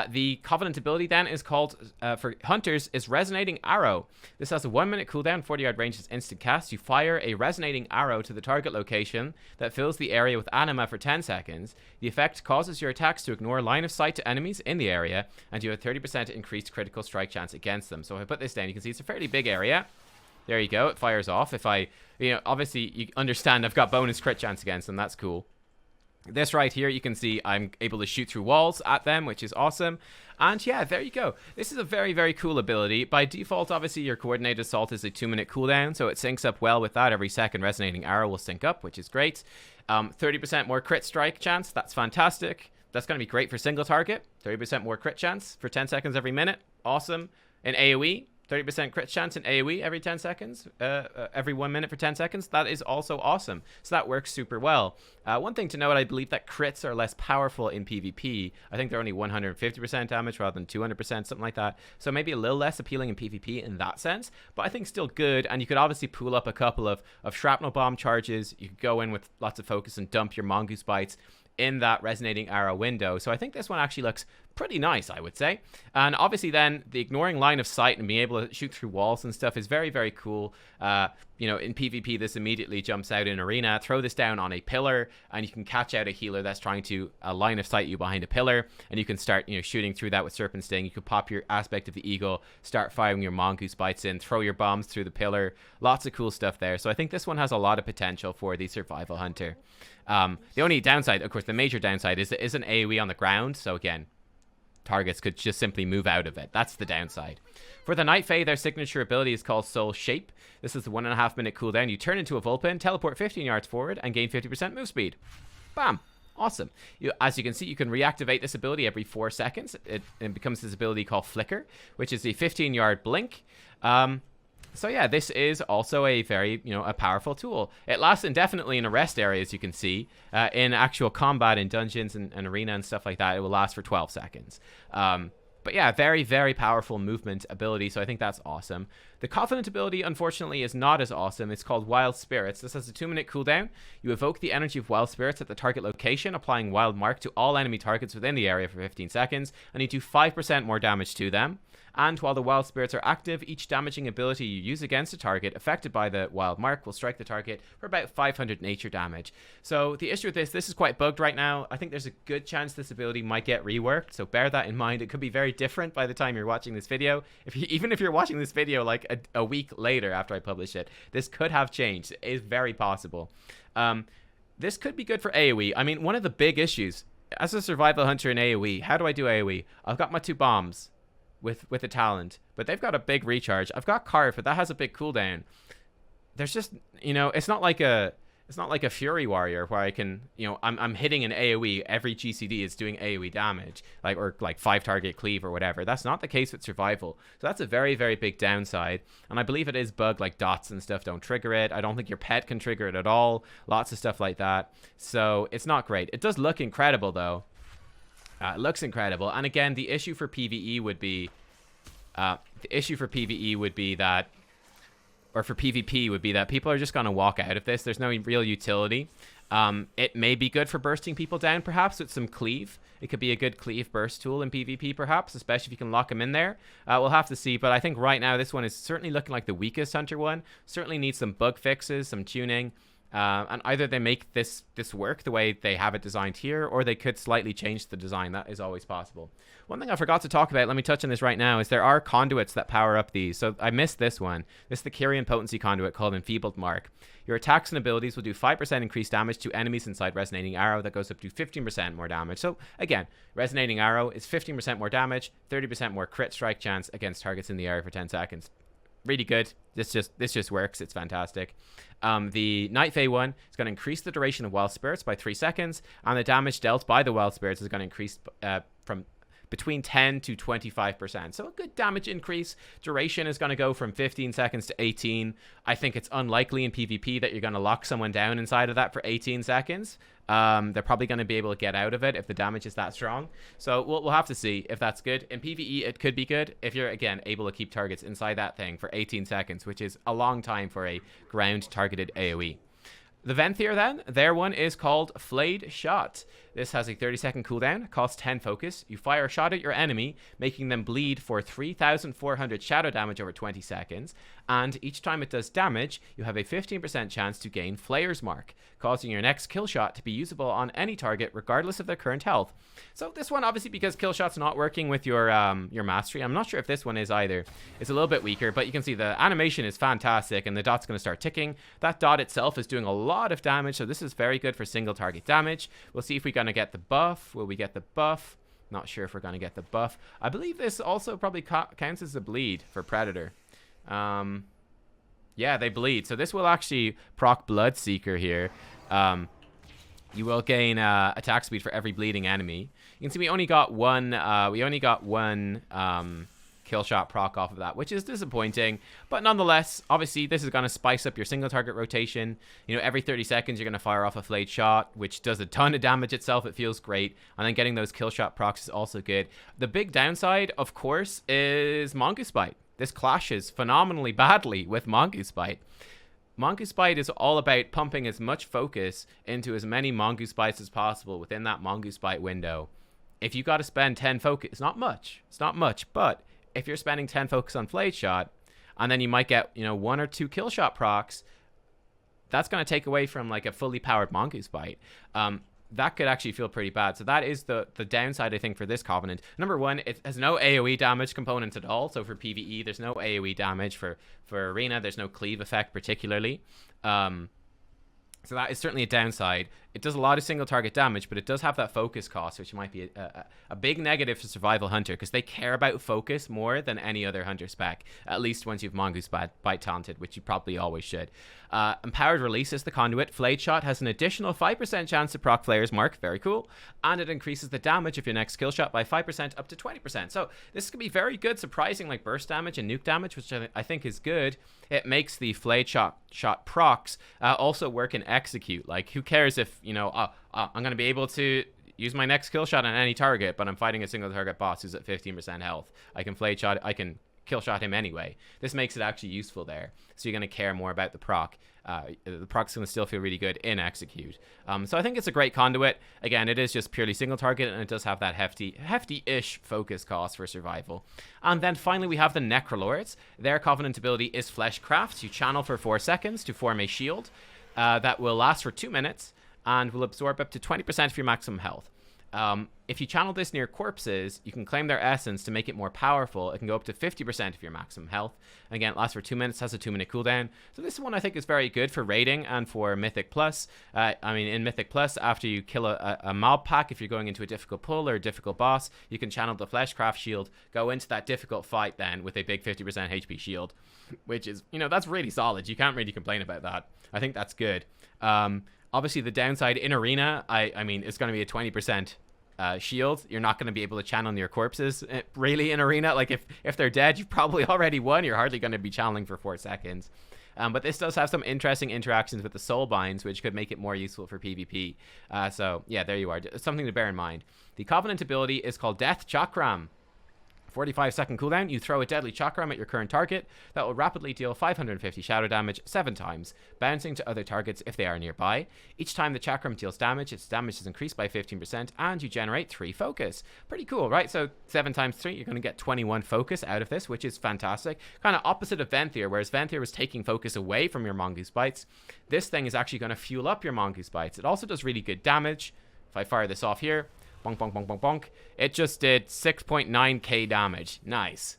The Covenant ability then is called, for hunters, is Resonating Arrow. This has a 1-minute cooldown, 40-yard range is instant cast. You fire a resonating arrow to the target location that fills the area with anima for 10 seconds. The effect causes your attacks to ignore line of sight to enemies in the area, and you have 30% increased critical strike chance against them. So if I put this down, you can see it's a fairly big area. There you go, it fires off. If I, you know, obviously you understand I've got bonus crit chance against them, that's cool. This right here, you can see I'm able to shoot through walls at them, which is awesome. And yeah, there you go. This is a very, very cool ability. By default, obviously, your coordinated assault is a 2-minute cooldown, so it syncs up well with that. Every second resonating arrow will sync up, which is great. 30% more crit strike chance, that's fantastic. That's going to be great for single target. 30% more crit chance for 10 seconds every minute. Awesome. In AoE, 30% crit chance in AoE every 10 seconds. Every 1 minute for 10 seconds. That is also awesome. So that works super well. One thing to note, I believe that crits are less powerful in PvP. I think they're only 150% damage rather than 200%, something like that. So maybe a little less appealing in PvP in that sense. But I think still good. And you could obviously pool up a couple of shrapnel bomb charges. You could go in with lots of focus and dump your mongoose bites in that resonating arrow window. So I think this one actually looks pretty nice, I would say. And obviously then the ignoring line of sight and being able to shoot through walls and stuff is very, very cool. You know, in PvP, this immediately jumps out in arena. Throw this down on a pillar and you can catch out a healer that's trying to line of sight you behind a pillar, and you can start, you know, shooting through that with Serpent Sting. You could pop your Aspect of the Eagle, start firing your mongoose bites in, throw your bombs through the pillar. Lots of cool stuff there. So I think this one has a lot of potential for the survival hunter. The only downside, of course, the major downside is it is an AoE on the ground. So again, targets could just simply move out of it. That's the downside. For the Night Fae, their signature ability is called Soul Shape. This is the 1.5 minute cooldown. You turn into a Vulpin, teleport 15 yards forward, and gain 50% move speed. Bam! Awesome. As you can see, you can reactivate this ability every 4 seconds. It becomes this ability called Flicker, which is a 15-yard blink. So yeah, this is also a very, you know, a powerful tool. It lasts indefinitely in a rest area, as you can see. In actual combat in dungeons and arena and stuff like that, it will last for 12 seconds. But yeah, very, very powerful movement ability, so I think that's awesome. The Covenant ability, unfortunately, is not as awesome. It's called Wild Spirits. This has a 2-minute cooldown. You evoke the energy of Wild Spirits at the target location, applying Wild Mark to all enemy targets within the area for 15 seconds, and you do 5% more damage to them. And while the Wild Spirits are active, each damaging ability you use against a target affected by the Wild Mark will strike the target for about 500 nature damage. So the issue with this is quite bugged right now. I think there's a good chance this ability might get reworked, so bear that in mind. It could be very different by the time you're watching this video. Even if you're watching this video like a week later after I publish it, this could have changed. It is very possible. This could be good for AoE. I mean, one of the big issues, as a survival hunter in AoE, how do I do AoE? I've got my 2 bombs with a talent, but they've got a big recharge. I've got Carve, but that has a big cooldown. There's just, you know, it's not like a Fury Warrior where I can, you know, I'm hitting an AoE, every GCD is doing AoE damage, or 5 target cleave or whatever. That's not the case with survival. So that's a very, very big downside. And I believe it is bugged, like dots and stuff don't trigger it. I don't think your pet can trigger it at all. Lots of stuff like that. So it's not great. It does look incredible though. It looks incredible. And again, the issue for PvE would be that, or for PvP would be that people are just going to walk out of this. There's no real utility. It may be good for bursting people down, perhaps, with some cleave. It could be a good cleave burst tool in PvP, perhaps, especially if you can lock them in there. We'll have to see, but I think right now this one is certainly looking like the weakest hunter one. Certainly needs some bug fixes, some tuning. And either they make this work the way they have it designed here, or they could slightly change the design. That is always possible. One thing I forgot to talk about, let me touch on this right now, is there are conduits that power up these. So I missed this one. This is the Kyrian Potency conduit called Enfeebled Mark. Your attacks and abilities will do 5% increased damage to enemies inside Resonating Arrow. That goes up to 15% more damage. So again, Resonating Arrow is 15% more damage, 30% more crit strike chance against targets in the area for 10 seconds. really good. This just works. It's fantastic. The Night Fae one is going to increase the duration of Wild Spirits by 3 seconds, and the damage dealt by the Wild Spirits is going to increase from between 10 to 25%. So a good damage increase. Duration is going to go from 15 seconds to 18. I think it's unlikely in PvP that you're going to lock someone down inside of that for 18 seconds. They're probably going to be able to get out of it if the damage is that strong. So we'll have to see if that's good. In PvE, it could be good if you're, again, able to keep targets inside that thing for 18 seconds, which is a long time for a ground-targeted AoE. The Venthyr then, their one is called Flayed Shot. This has a 30-second cooldown, costs 10 focus. You fire a shot at your enemy, making them bleed for 3,400 shadow damage over 20 seconds. And each time it does damage, you have a 15% chance to gain Flayer's Mark, causing your next kill shot to be usable on any target regardless of their current health. So this one, obviously, because kill shot's not working with your mastery, I'm not sure if this one is either. It's a little bit weaker, but you can see the animation is fantastic, and the dot's going to start ticking. That dot itself is doing a lot of damage, so this is very good for single target damage. We'll see if we're going to get the buff. Will we get the buff? Not sure if we're going to get the buff. I believe this also probably counts as a bleed for Predator. Yeah, they bleed. So this will actually proc Bloodseeker here. You will gain attack speed for every bleeding enemy. You can see we only got one kill shot proc off of that, which is disappointing, but nonetheless, obviously this is going to spice up your single target rotation. You know, every 30 seconds you're going to fire off a flayed shot, which does a ton of damage itself. It feels great, and then getting those kill shot procs is also good. The big downside, of course, is Mongoose Bite. This clashes phenomenally badly with Mongoose Bite. Mongoose Bite is all about pumping as much focus into as many Mongoose Bites as possible within that Mongoose Bite window. If you got to spend 10 focus, it's not much, but if you're spending 10 focus on Flayed Shot, and then you might get, you know, 1 or 2 kill shot procs, that's going to take away from like a fully powered Mongoose Bite. That could actually feel pretty bad. So that is the downside, I think, for this Covenant. Number one, it has no AoE damage component at all. So for PvE, there's no AoE damage. For Arena, there's no cleave effect particularly. So that is certainly a downside. It does a lot of single target damage, but it does have that focus cost, which might be a big negative for Survival Hunter, because they care about focus more than any other Hunter spec, at least once you've Mongoose Bite talented, which you probably always should. Empowered Release is the Conduit. Flayed Shot has an additional 5% chance to proc Flayer's Mark, very cool, and it increases the damage of your next kill shot by 5% up to 20%. So this could be very good, surprising, like burst damage and nuke damage, which I think is good. It makes the Flayed Shot procs also work in Execute. Like, who cares if, you know, I'm going to be able to use my next kill shot on any target, but I'm fighting a single target boss who's at 15% health. I can kill shot him anyway. This makes it actually useful there. So you're going to care more about the proc. The proc's going to still feel really good in Execute. So I think it's a great Conduit. Again, it is just purely single target, and it does have that hefty-ish focus cost for survival. And then finally we have the Necrolords. Their Covenant ability is Fleshcraft. You channel for 4 seconds to form a shield that will last for 2 minutes and will absorb up to 20% of your maximum health. If you channel this near corpses, you can claim their essence to make it more powerful. It can go up to 50% of your maximum health. Again, it lasts for 2 minutes, has a 2-minute cooldown. So this one I think is very good for raiding and for Mythic Plus. In Mythic Plus, after you kill a mob pack, if you're going into a difficult pull or a difficult boss, you can channel the Fleshcraft shield, go into that difficult fight then with a big 50% HP shield, which is, you know, that's really solid. You can't really complain about that. I think that's good. Obviously, the downside in Arena, I mean, it's going to be a 20% shield. You're not going to be able to channel near corpses really in Arena. Like, if they're dead, you've probably already won. You're hardly going to be channeling for 4 seconds. But this does have some interesting interactions with the soul binds, which could make it more useful for PvP. So yeah, there you are. It's something to bear in mind. The Covenant ability is called Death Chakram. 45-second cooldown. You throw a deadly chakram at your current target that will rapidly deal 550 shadow damage 7 times, bouncing to other targets if they are nearby. Each time the chakram deals damage, its damage is increased by 15%, and you generate 3 focus. Pretty cool, right? So 7 times 3, you're going to get 21 focus out of this, which is fantastic. Kind of opposite of Venthyr, whereas Venthyr was taking focus away from your Mongoose Bites. This thing is actually going to fuel up your Mongoose Bites. It also does really good damage. If I fire this off here, bonk, bonk, bonk, bonk, bonk. It just did 6.9k damage. Nice.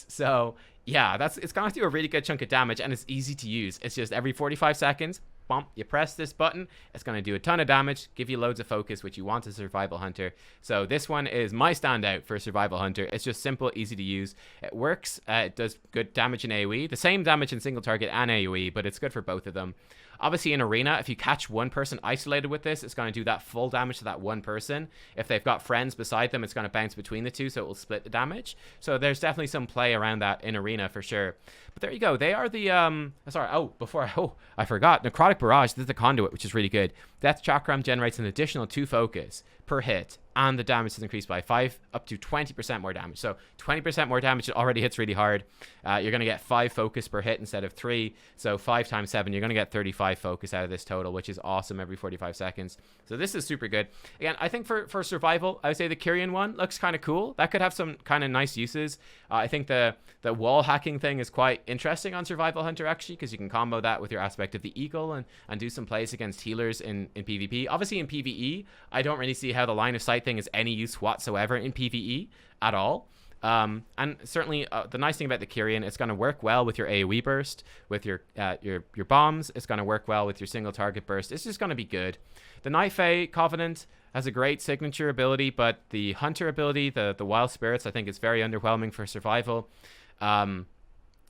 So, yeah, it's going to do a really good chunk of damage, and it's easy to use. It's just every 45 seconds, bump, you press this button, it's going to do a ton of damage, give you loads of focus, which you want as a survival hunter. So this one is my standout for a survival hunter. It's just simple, easy to use. It works. It does good damage in AoE, the same damage in single target and AoE, but it's good for both of them. Obviously, in Arena, if you catch one person isolated with this, it's going to do that full damage to that one person. If they've got friends beside them, it's going to bounce between the two, so it will split the damage. So there's definitely some play around that in Arena for sure. But there you go. They are the, I forgot. Necrotic Barrage, this is the Conduit, which is really good. Death Chakram generates an additional 2 focus per hit, and the damage is increased by 5 up to 20% more damage. So 20% more damage, it already hits really hard. You're going to get 5 focus per hit instead of 3. So 5 times 7, you're going to get 35 focus out of this total, which is awesome every 45 seconds. So this is super good. Again, I think for survival, I would say the Kyrian one looks kind of cool. That could have some kind of nice uses. I think the wall hacking thing is quite interesting on Survival Hunter, actually, because you can combo that with your aspect of the Eagle and do some plays against healers in PvP. Obviously, in PvE, I don't really see how the line of sight thing is any use whatsoever in PvE at all. And certainly the nice thing about the Kyrian, it's going to work well with your AoE burst, with your bombs. It's going to work well with your single target burst. It's just going to be good. The Night Fae Covenant has a great signature ability, but the Hunter ability, the Wild Spirits, I think is very underwhelming for survival.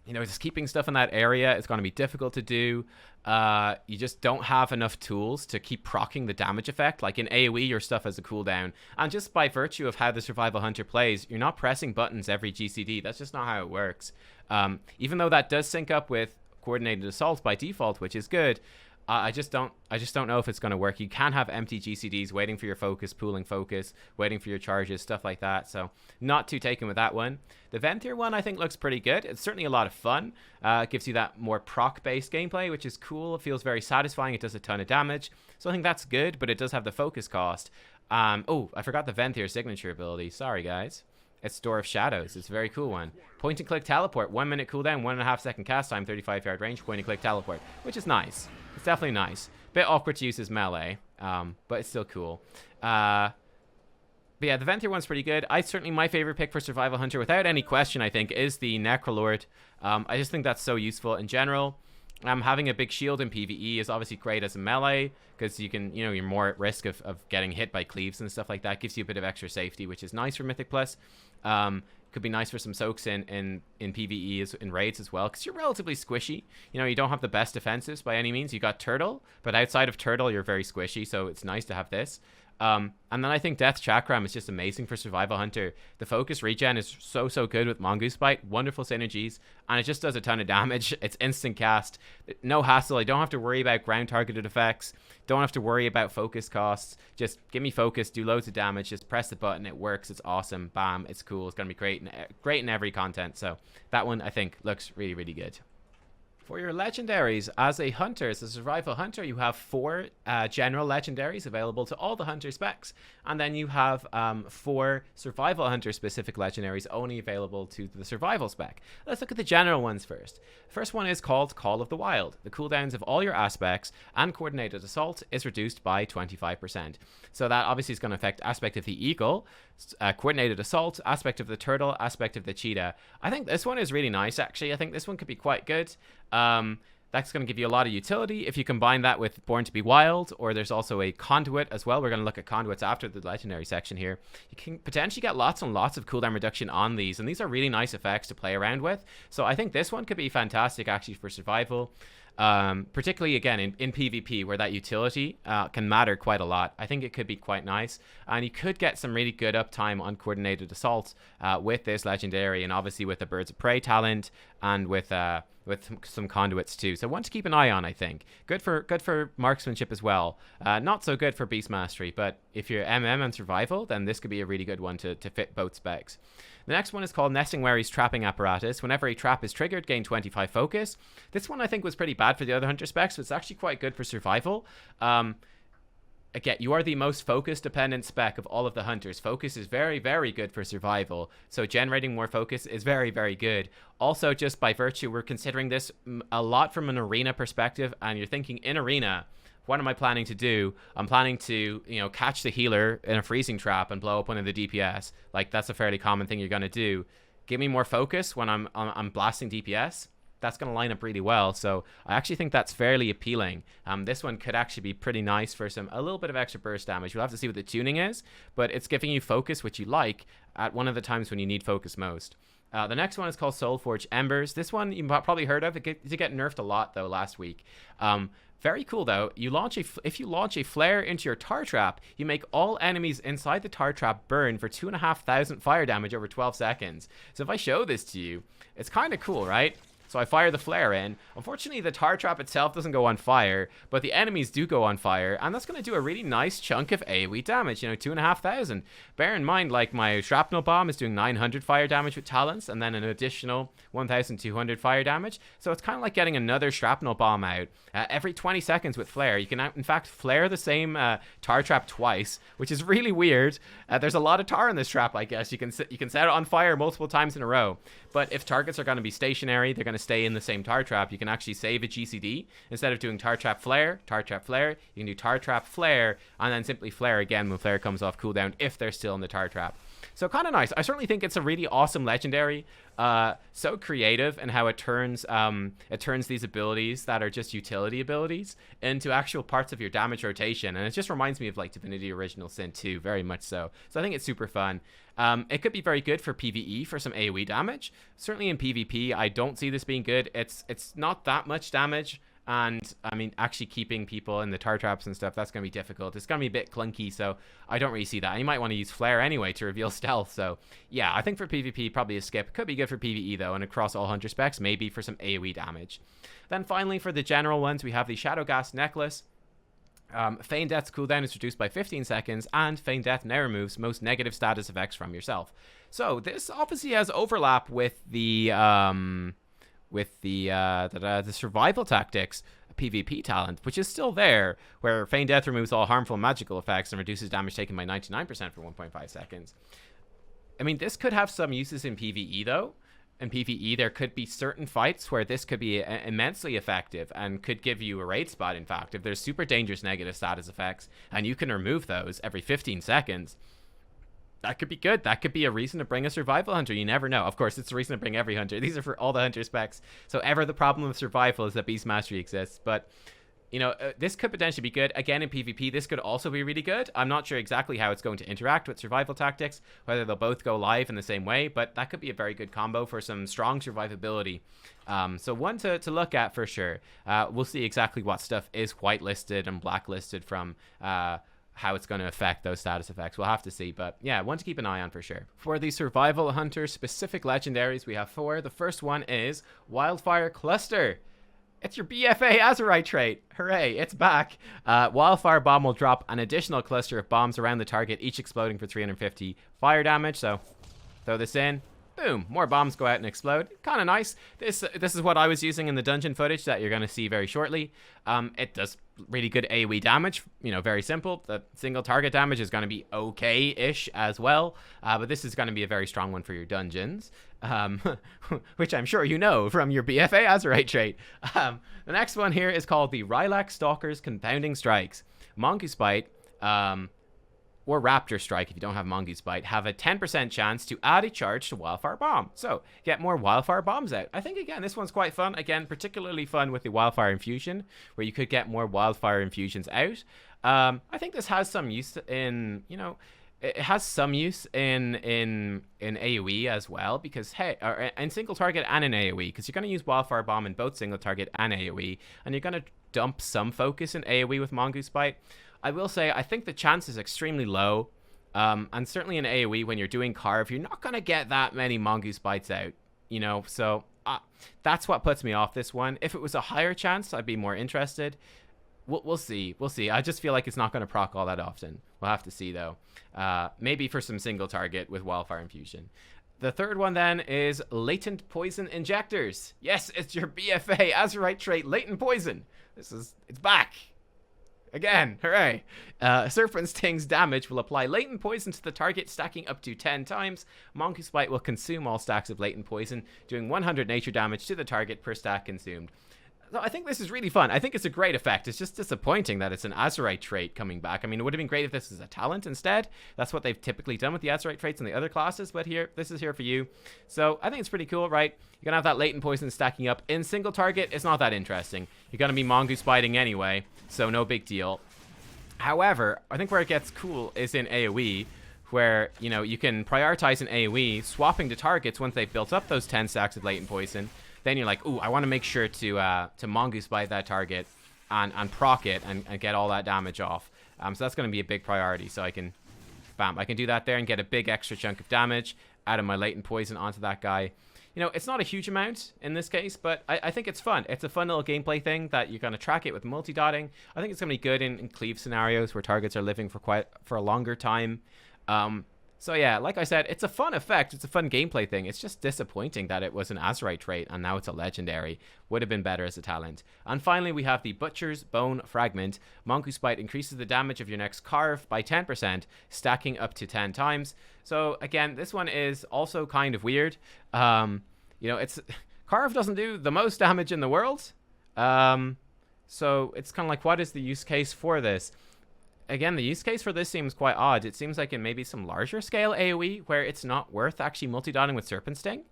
You know, just keeping stuff in that area is going to be difficult to do. You just don't have enough tools to keep proccing the damage effect. Like in AoE, your stuff has a cooldown. And just by virtue of how the Survival Hunter plays, you're not pressing buttons every GCD. That's just not how it works. Even though that does sync up with Coordinated Assault by default, which is good, I just don't know if it's going to work. You can have empty GCDs waiting for your focus, pooling focus, waiting for your charges, stuff like that. So not too taken with that one. The Venthyr one I think looks pretty good. It's certainly a lot of fun. It gives you that more proc-based gameplay, which is cool. It feels very satisfying. It does a ton of damage. So I think that's good, but it does have the focus cost. Oh, I forgot the Venthyr signature ability. Sorry, guys. It's Door of Shadows. It's a very cool one. Point and click teleport. 1 minute cooldown, 1.5 second cast time, 35-yard range, point and click teleport, which is nice. It's definitely nice. Bit awkward to use as melee, but it's still cool. But yeah, the Venthyr one's pretty good. Certainly my favorite pick for Survival Hunter, without any question, I think, is the Necrolord. I just think that's so useful in general. Having a big shield in PvE is obviously great as a melee, because you can, you're more at risk of getting hit by cleaves and stuff like that. Gives you a bit of extra safety, which is nice for Mythic Plus. Could be nice for some soaks in PvE in raids as well, because you're relatively squishy. You don't have the best defensives by any means. You got Turtle, but outside of Turtle, you're very squishy, so it's nice to have this. And then I think Death Chakram is just amazing for Survival Hunter. The focus regen is so good with Mongoose Bite. Wonderful synergies, and it just does a ton of damage. It's instant cast. No hassle. I don't have to worry about ground targeted effects. Don't have to worry about focus costs. Just give me focus, do loads of damage, just press the button. It works. It's awesome. Bam. It's cool. It's going to be great in every content. So that one I think looks really good. For your legendaries, as a hunter, as a survival hunter, you have 4 general legendaries available to all the hunter specs, and then you have 4 survival hunter specific legendaries only available to the survival spec. Let's look at the general ones first. The first one is called Call of the Wild. The cooldowns of all your aspects and coordinated assault is reduced by 25%. So that obviously is going to affect aspect of the eagle, coordinated assault, aspect of the turtle, aspect of the cheetah. I think this one is really nice, actually. I think this one could be quite good. That's going to give you a lot of utility if you combine that with Born to be Wild, or there's also a Conduit as well. We're going to look at Conduits after the legendary section here. You can potentially get lots and lots of cooldown reduction on these, and these are really nice effects to play around with. So I think this one could be fantastic actually for survival. Particularly again in PvP, where that utility can matter quite a lot. I think it could be quite nice, and you could get some really good uptime on coordinated assault with this legendary, and obviously with the Birds of Prey talent and with some conduits too. So one to keep an eye on, I think. Good for marksmanship as well. Not so good for beast mastery, but if you're MM and survival, then this could be a really good one to fit both specs. The next one is called Nesting Wherry's Trapping Apparatus. Whenever a trap is triggered, gain 25 focus. This one I think was pretty bad for the other hunter specs, but it's actually quite good for survival. Again, you are the most focus dependent spec of all of the hunters. Focus is very good for survival, so generating more focus is very good. Also, just by virtue, we're considering this a lot from an arena perspective, and you're thinking in arena, what am I planning to do? I'm planning to, catch the healer in a freezing trap and blow up one of the DPS. Like, that's a fairly common thing you're going to do. Give me more focus when I'm blasting DPS. that's going to line up really well. So I actually think that's fairly appealing. This one could actually be pretty nice for a little bit of extra burst damage. We'll have to see what the tuning is, but it's giving you focus, which you like, at one of the times when you need focus most. The next one is called Soulforge Embers. This one you've probably heard of. It did get nerfed a lot, though, last week. Very cool, though. If you launch a flare into your tar trap, you make all enemies inside the tar trap burn for 2,500 fire damage over 12 seconds. So if I show this to you, it's kind of cool, right? So I fire the flare in. Unfortunately, the tar trap itself doesn't go on fire, but the enemies do go on fire, and that's going to do a really nice chunk of AoE damage, 2,500. Bear in mind, like, my shrapnel bomb is doing 900 fire damage with talents, and then an additional 1,200 fire damage. So it's kind of like getting another shrapnel bomb out every 20 seconds with flare. You can, in fact, flare the same tar trap twice, which is really weird. There's a lot of tar in this trap, I guess. You can set it on fire multiple times in a row. But if targets are going to be stationary, they're going to stay in the same tar trap, you can actually save a GCD. Instead of doing tar trap flare, you can do tar trap flare, and then simply flare again when flare comes off cooldown if they're still in the tar trap. So kind of nice. I certainly think it's a really awesome legendary. So creative in how it turns these abilities that are just utility abilities into actual parts of your damage rotation, and it just reminds me of like Divinity Original Sin 2, very much so. So I think it's super fun. It could be very good for PvE for some AoE damage. Certainly in PvP, I don't see this being good. It's not that much damage. And, I mean, actually keeping people in the tar traps and stuff, that's going to be difficult. It's going to be a bit clunky, so I don't really see that. And you might want to use Flare anyway to reveal stealth. So, yeah, I think for PvP, probably a skip. Could be good for PvE, though, and across all hunter specs, maybe for some AoE damage. Then, finally, for the general ones, we have the Shadowghast Necklace. Feign Death's cooldown is reduced by 15 seconds, and Feign Death now removes most negative status effects from yourself. So, this obviously has overlap with the survival tactics PvP talent, which is still there, where Feign Death removes all harmful magical effects and reduces damage taken by 99% for 1.5 seconds. I mean, this could have some uses in PvE, though. In PvE, there could be certain fights where this could be immensely effective and could give you a raid spot, in fact. If there's super dangerous negative status effects, and you can remove those every 15 seconds, that could be good. That could be a reason to bring a survival hunter. You never know. Of course, it's a reason to bring every hunter. These are for all the hunter specs. So ever the problem with survival is that beast mastery exists. But, this could potentially be good. Again, in PvP, this could also be really good. I'm not sure exactly how it's going to interact with survival tactics, whether they'll both go live in the same way, but that could be a very good combo for some strong survivability. So one to look at for sure. We'll see exactly what stuff is whitelisted and blacklisted from how it's going to affect those status effects. We'll have to see, but yeah, one to keep an eye on for sure. For the survival hunter specific legendaries, we have 4. The first one is Wildfire Cluster. It's your BFA Azurite trait. Hooray, it's back. Wildfire Bomb will drop an additional cluster of bombs around the target, each exploding for 350 fire damage. So throw this in. Boom, more bombs go out and explode. Kind of nice. This is what I was using in the dungeon footage that you're going to see very shortly. It does really good AoE damage. Very simple. The single target damage is going to be okay-ish as well. But this is going to be a very strong one for your dungeons. Which I'm sure you know from your BFA Azurite trait. The next one here is called the Rylax Stalker's Confounding Strikes. Mongoose Bite, or Raptor Strike, if you don't have Mongoose Bite, have a 10% chance to add a charge to Wildfire Bomb. So, get more Wildfire Bombs out. I think, again, this one's quite fun. Again, particularly fun with the Wildfire Infusion, where you could get more Wildfire Infusions out. I think this has some use in, it has some use in AoE as well, because, hey, or in single target and in AoE, because you're going to use Wildfire Bomb in both single target and AoE, and you're going to dump some focus in AoE with Mongoose Bite. I will say, I think the chance is extremely low, and certainly in AoE, when you're doing Carve, you're not going to get that many Mongoose Bites out, so that's what puts me off this one. If it was a higher chance, I'd be more interested. We'll see. I just feel like it's not going to proc all that often. We'll have to see, though. Maybe for some single target with Wildfire Infusion. The third one, then, is Latent Poison Injectors. Yes, it's your BFA Azurite trait, Latent Poison. It's back. Again, hooray. Serpent Sting's damage will apply latent poison to the target, stacking up to 10 times. Mongoose Bite will consume all stacks of latent poison, doing 100 nature damage to the target per stack consumed. So I think this is really fun. I think it's a great effect. It's just disappointing that it's an Azurite trait coming back. I mean, it would have been great if this was a talent instead. That's what they've typically done with the Azurite traits in the other classes, but here, this is here for you. So I think it's pretty cool, right? You're going to have that latent poison stacking up. In single target, it's not that interesting. You're going to be mongoose biting anyway, so no big deal. However, I think where it gets cool is in AoE, where, you know, you can prioritize an AoE, swapping to targets once they've built up those 10 stacks of latent poison. Then you're like, ooh, I want to make sure to mongoose bite that target and proc it and get all that damage off. So that's going to be a big priority. So I can do that there and get a big extra chunk of damage out of my latent poison onto that guy. You know, it's not a huge amount in this case, but I think it's fun. It's a fun little gameplay thing that you're going to track it with multi-dotting. I think it's going to be good in cleave scenarios where targets are living for a longer time. So yeah, like I said, it's a fun effect. It's a fun gameplay thing. It's just disappointing that it was an Azurite trait and now it's a legendary. Would have been better as a talent. And finally, we have the Butcher's Bone Fragment. Mongoose Bite increases the damage of your next carve by 10%, stacking up to 10 times. So again, this one is also kind of weird. You know, carve doesn't do the most damage in the world. So it's kind of like, what is the use case for this? Again, the use case for this seems quite odd. It seems like in maybe some larger scale AoE where it's not worth actually multi-dotting with Serpent Sting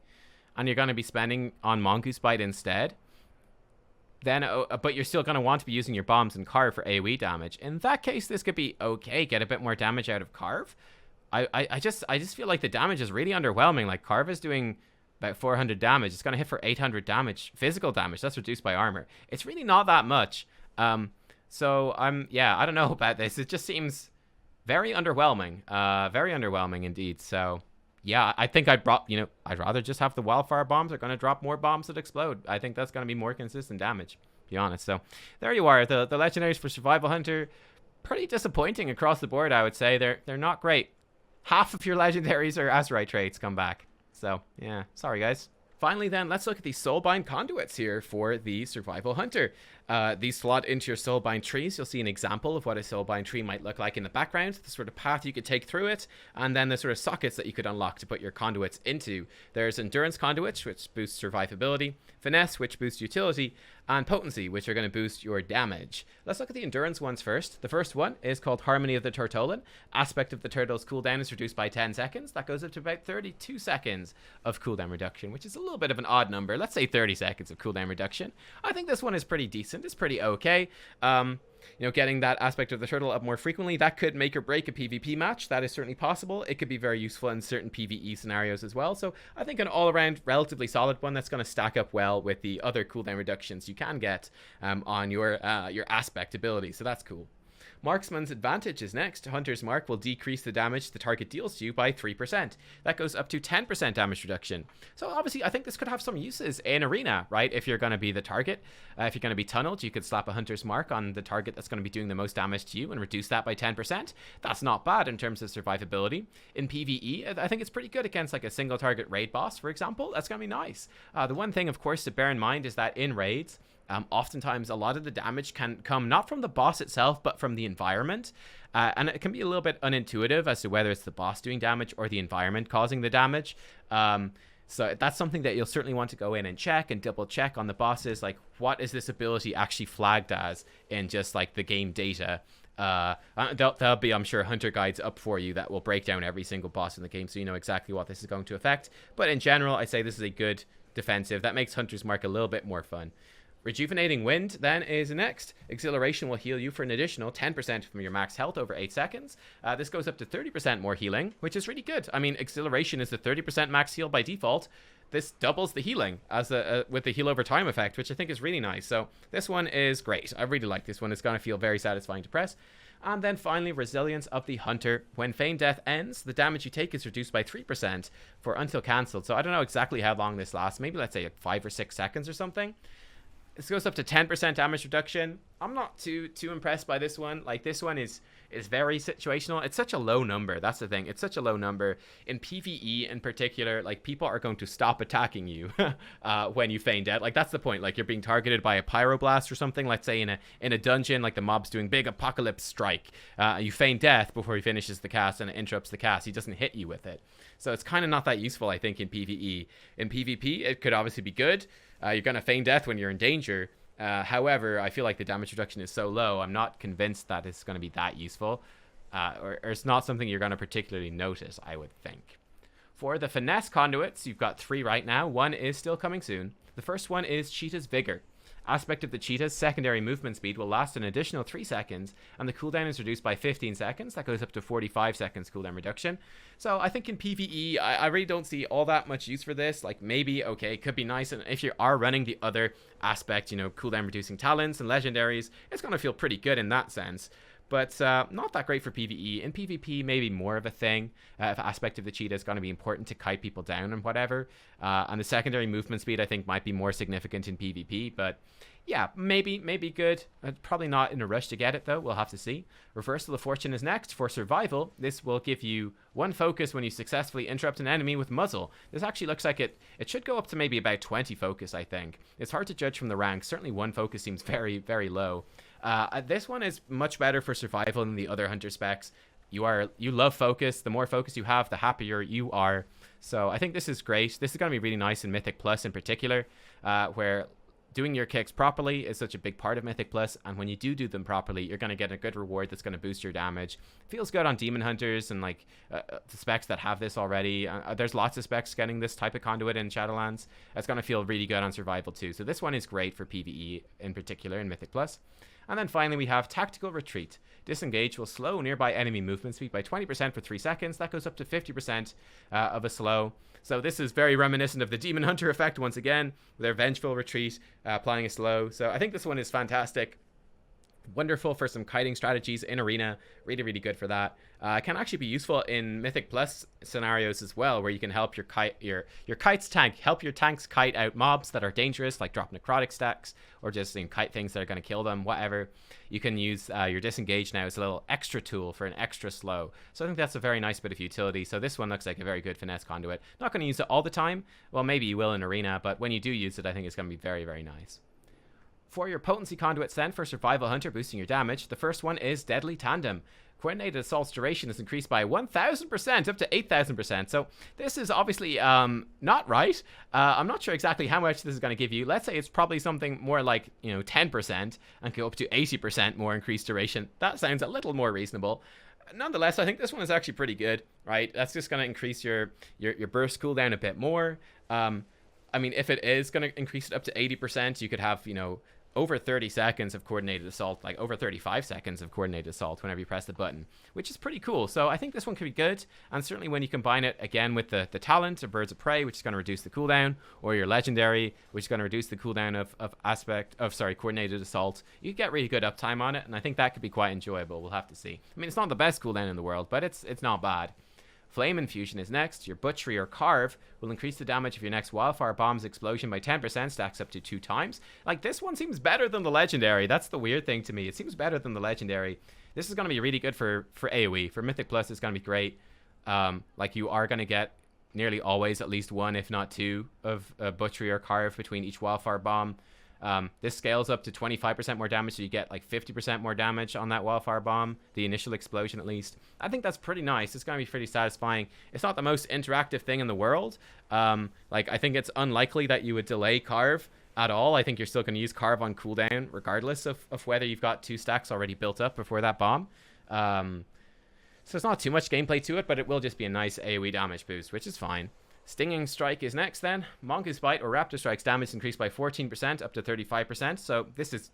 and you're going to be spending on Mongoose Bite instead. Then, but you're still going to want to be using your bombs and Carve for AoE damage. In that case, this could be okay. Get a bit more damage out of Carve. I just feel like the damage is really underwhelming. Like Carve is doing about 400 damage. It's going to hit for 800 damage, physical damage. That's reduced by armor. It's really not that much. So yeah, I don't know about this. It just seems very underwhelming. Very underwhelming indeed. So yeah, I think I'd rather just have the wildfire bombs are going to drop more bombs that explode. I think that's going to be more consistent damage, to be honest. So there you are. The legendaries for Survival Hunter, pretty disappointing across the board, I would say. They're not great. Half of your legendaries or Azurite traits come back. So yeah, sorry guys. Finally then, let's look at the Soulbind Conduits here for the Survival Hunter. These slot into your Soulbind trees. You'll see an example of what a Soulbind tree might look like in the background, the sort of path you could take through it, and then the sort of sockets that you could unlock to put your conduits into. There's Endurance Conduits, which boosts survivability, Finesse, which boosts utility, and Potency, which are going to boost your damage. Let's look at the Endurance ones first. The first one is called Harmony of the Turtolin. Aspect of the turtle's cooldown is reduced by 10 seconds. That goes up to about 32 seconds of cooldown reduction, which is a little bit of an odd number. Let's say 30 seconds of cooldown reduction. I think this one is pretty decent. It's pretty okay. You know, getting that aspect of the turtle up more frequently, that could make or break a PvP match. That is certainly possible. It could be very useful in certain PvE scenarios as well. So I think an all-around relatively solid one that's going to stack up well with the other cooldown reductions you can get on your aspect ability. So that's cool. Marksman's Advantage is next. Hunter's Mark will decrease the damage the target deals to you by 3%. That goes up to 10% damage reduction. So obviously, I think this could have some uses in Arena, right? If you're going to be the target, if you're going to be tunneled, you could slap a Hunter's Mark on the target that's going to be doing the most damage to you and reduce that by 10%. That's not bad in terms of survivability. In PvE, I think it's pretty good against like a single target raid boss, for example. That's going to be nice. The one thing, of course, to bear in mind is that in raids, oftentimes a lot of the damage can come not from the boss itself, but from the environment. And it can be a little bit unintuitive as to whether it's the boss doing damage or the environment causing the damage. So that's something that you'll certainly want to go in and check and double check on the bosses. Like, what is this ability actually flagged as in just like the game data? There'll be, I'm sure, hunter guides up for you that will break down every single boss in the game, so you know exactly what this is going to affect. But in general, I say this is a good defensive. That makes Hunter's Mark a little bit more fun. Rejuvenating Wind then is next. Exhilaration will heal you for an additional 10% from your max health over 8 seconds. This goes up to 30% more healing, which is really good. I mean, Exhilaration is the 30% max heal by default. This doubles the healing as with the heal over time effect, which I think is really nice. So this one is great. I really like this one. It's going to feel very satisfying to press. And then finally, Resilience of the Hunter. When Feign Death ends, the damage you take is reduced by 3% for until cancelled. So I don't know exactly how long this lasts. Maybe let's say 5 or 6 seconds or something. This goes up to 10% damage reduction. I'm not too impressed by this one. Like, this one is very situational. It's such a low number. That's the thing. It's such a low number. In PvE in particular, like, people are going to stop attacking you when you feign death. Like, that's the point. Like, you're being targeted by a pyroblast or something. Let's say in a dungeon, like the mob's doing big apocalypse strike. You feign death before he finishes the cast and it interrupts the cast. He doesn't hit you with it. So it's kind of not that useful, I think, in PvE. In PvP, it could obviously be good. You're going to feign death when you're in danger, However, I feel like the damage reduction is so low, I'm not convinced that it's going to be that useful. Or it's not something you're going to particularly notice, I would think. For the finesse conduits, you've got 3 right now. 1 is still coming soon. The first one is Cheetah's Vigor. Aspect of the Cheetah's secondary movement speed will last an additional 3 seconds, and the cooldown is reduced by 15 seconds. That goes up to 45 seconds cooldown reduction. So I think in PvE, I really don't see all that much use for this. Like, maybe, okay, it could be nice, and if you are running the other aspect, you know, cooldown reducing talents and legendaries, it's going to feel pretty good in that sense. But not that great for PvE. In PvP, maybe more of a thing. If aspect of the cheetah is going to be important to kite people down and whatever. And the secondary movement speed, I think, might be more significant in PvP. But yeah, maybe good. Probably not in a rush to get it, though. We'll have to see. Reversal of Fortune is next. For survival, this will give you 1 focus when you successfully interrupt an enemy with muzzle. This actually looks like it should go up to maybe about 20 focus, I think. It's hard to judge from the ranks. Certainly 1 focus seems very, very low. This one is much better for survival than the other hunter specs. You love focus. The more focus you have, the happier you are. So I think this is great. This is going to be really nice in Mythic Plus in particular, where doing your kicks properly is such a big part of Mythic Plus, and when you do them properly, you're going to get a good reward that's going to boost your damage. Feels good on Demon Hunters and like the specs that have this already. There's lots of specs getting this type of conduit in Shadowlands. It's going to feel really good on survival too. So this one is great for PvE in particular in Mythic Plus. And then finally we have Tactical Retreat. Disengage will slow nearby enemy movement speed by 20% for 3 seconds. That goes up to 50% of a slow. So this is very reminiscent of the Demon Hunter effect once again, their Vengeful Retreat applying a slow. So I think this one is fantastic. Wonderful for some kiting strategies in arena. Really, really good for that. Can actually be useful in Mythic Plus scenarios as well, where you can help your kite's tank, help your tanks kite out mobs that are dangerous, like drop necrotic stacks, or just kite things that are going to kill them, whatever. You can use your disengage now as a little extra tool for an extra slow. So I think that's a very nice bit of utility. So this one looks like a very good finesse conduit. Not going to use it all the time. Well, maybe you will in arena, but when you do use it, I think it's going to be very, very nice. For your potency conduits then, for Survival Hunter boosting your damage, the first one is Deadly Tandem. Coordinated Assault's duration is increased by 1,000% up to 8,000%. So this is obviously not right. I'm not sure exactly how much this is going to give you. Let's say it's probably something more like 10% and go up to 80% more increased duration. That sounds a little more reasonable. Nonetheless, I think this one is actually pretty good, right? That's just going to increase your burst cooldown a bit more. I mean, if it is going to increase it up to 80%, you could have, over 30 seconds of coordinated assault, like over 35 seconds of coordinated assault whenever you press the button, which is pretty cool. So I think this one could be good, and certainly when you combine it again with the talent of Birds of Prey, which is going to reduce the cooldown, or your Legendary, which is going to reduce the cooldown of coordinated assault, you get really good uptime on it, and I think that could be quite enjoyable. We'll have to see. I mean, it's not the best cooldown in the world, but it's not bad. Flame Infusion is next. Your Butchery or Carve will increase the damage of your next Wildfire Bomb's explosion by 10%, stacks up to 2 times. Like, this one seems better than the Legendary. That's the weird thing to me. It seems better than the Legendary. This is going to be really good for AoE. For Mythic Plus, it's going to be great. Like, you are going to get nearly always at least 1, if not 2, of Butchery or Carve between each Wildfire Bomb. This scales up to 25% more damage, so you get like 50% more damage on that Wildfire Bomb, the initial explosion at least. I think that's pretty nice. It's going to be pretty satisfying. It's not the most interactive thing in the world. Like, I think it's unlikely that you would delay Carve at all. I think you're still going to use Carve on cooldown, regardless of whether you've got 2 stacks already built up before that bomb. So it's not too much gameplay to it, but it will just be a nice AoE damage boost, which is fine. Stinging Strike is next then. Mongoose Bite or Raptor Strike's damage increased by 14% up to 35%. So this is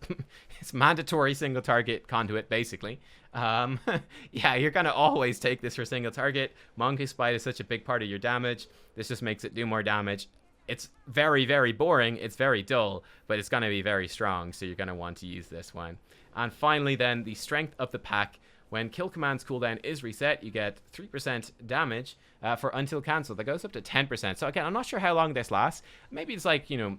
it's mandatory single target conduit, basically. Yeah, you're going to always take this for single target. Mongoose Bite is such a big part of your damage. This just makes it do more damage. It's very, very boring. It's very dull, but it's going to be very strong. So you're going to want to use this one. And finally then, the Strength of the Pack. When Kill Command's cooldown is reset, you get 3% damage for until cancelled. That goes up to 10%. So again, I'm not sure how long this lasts. Maybe it's like, 3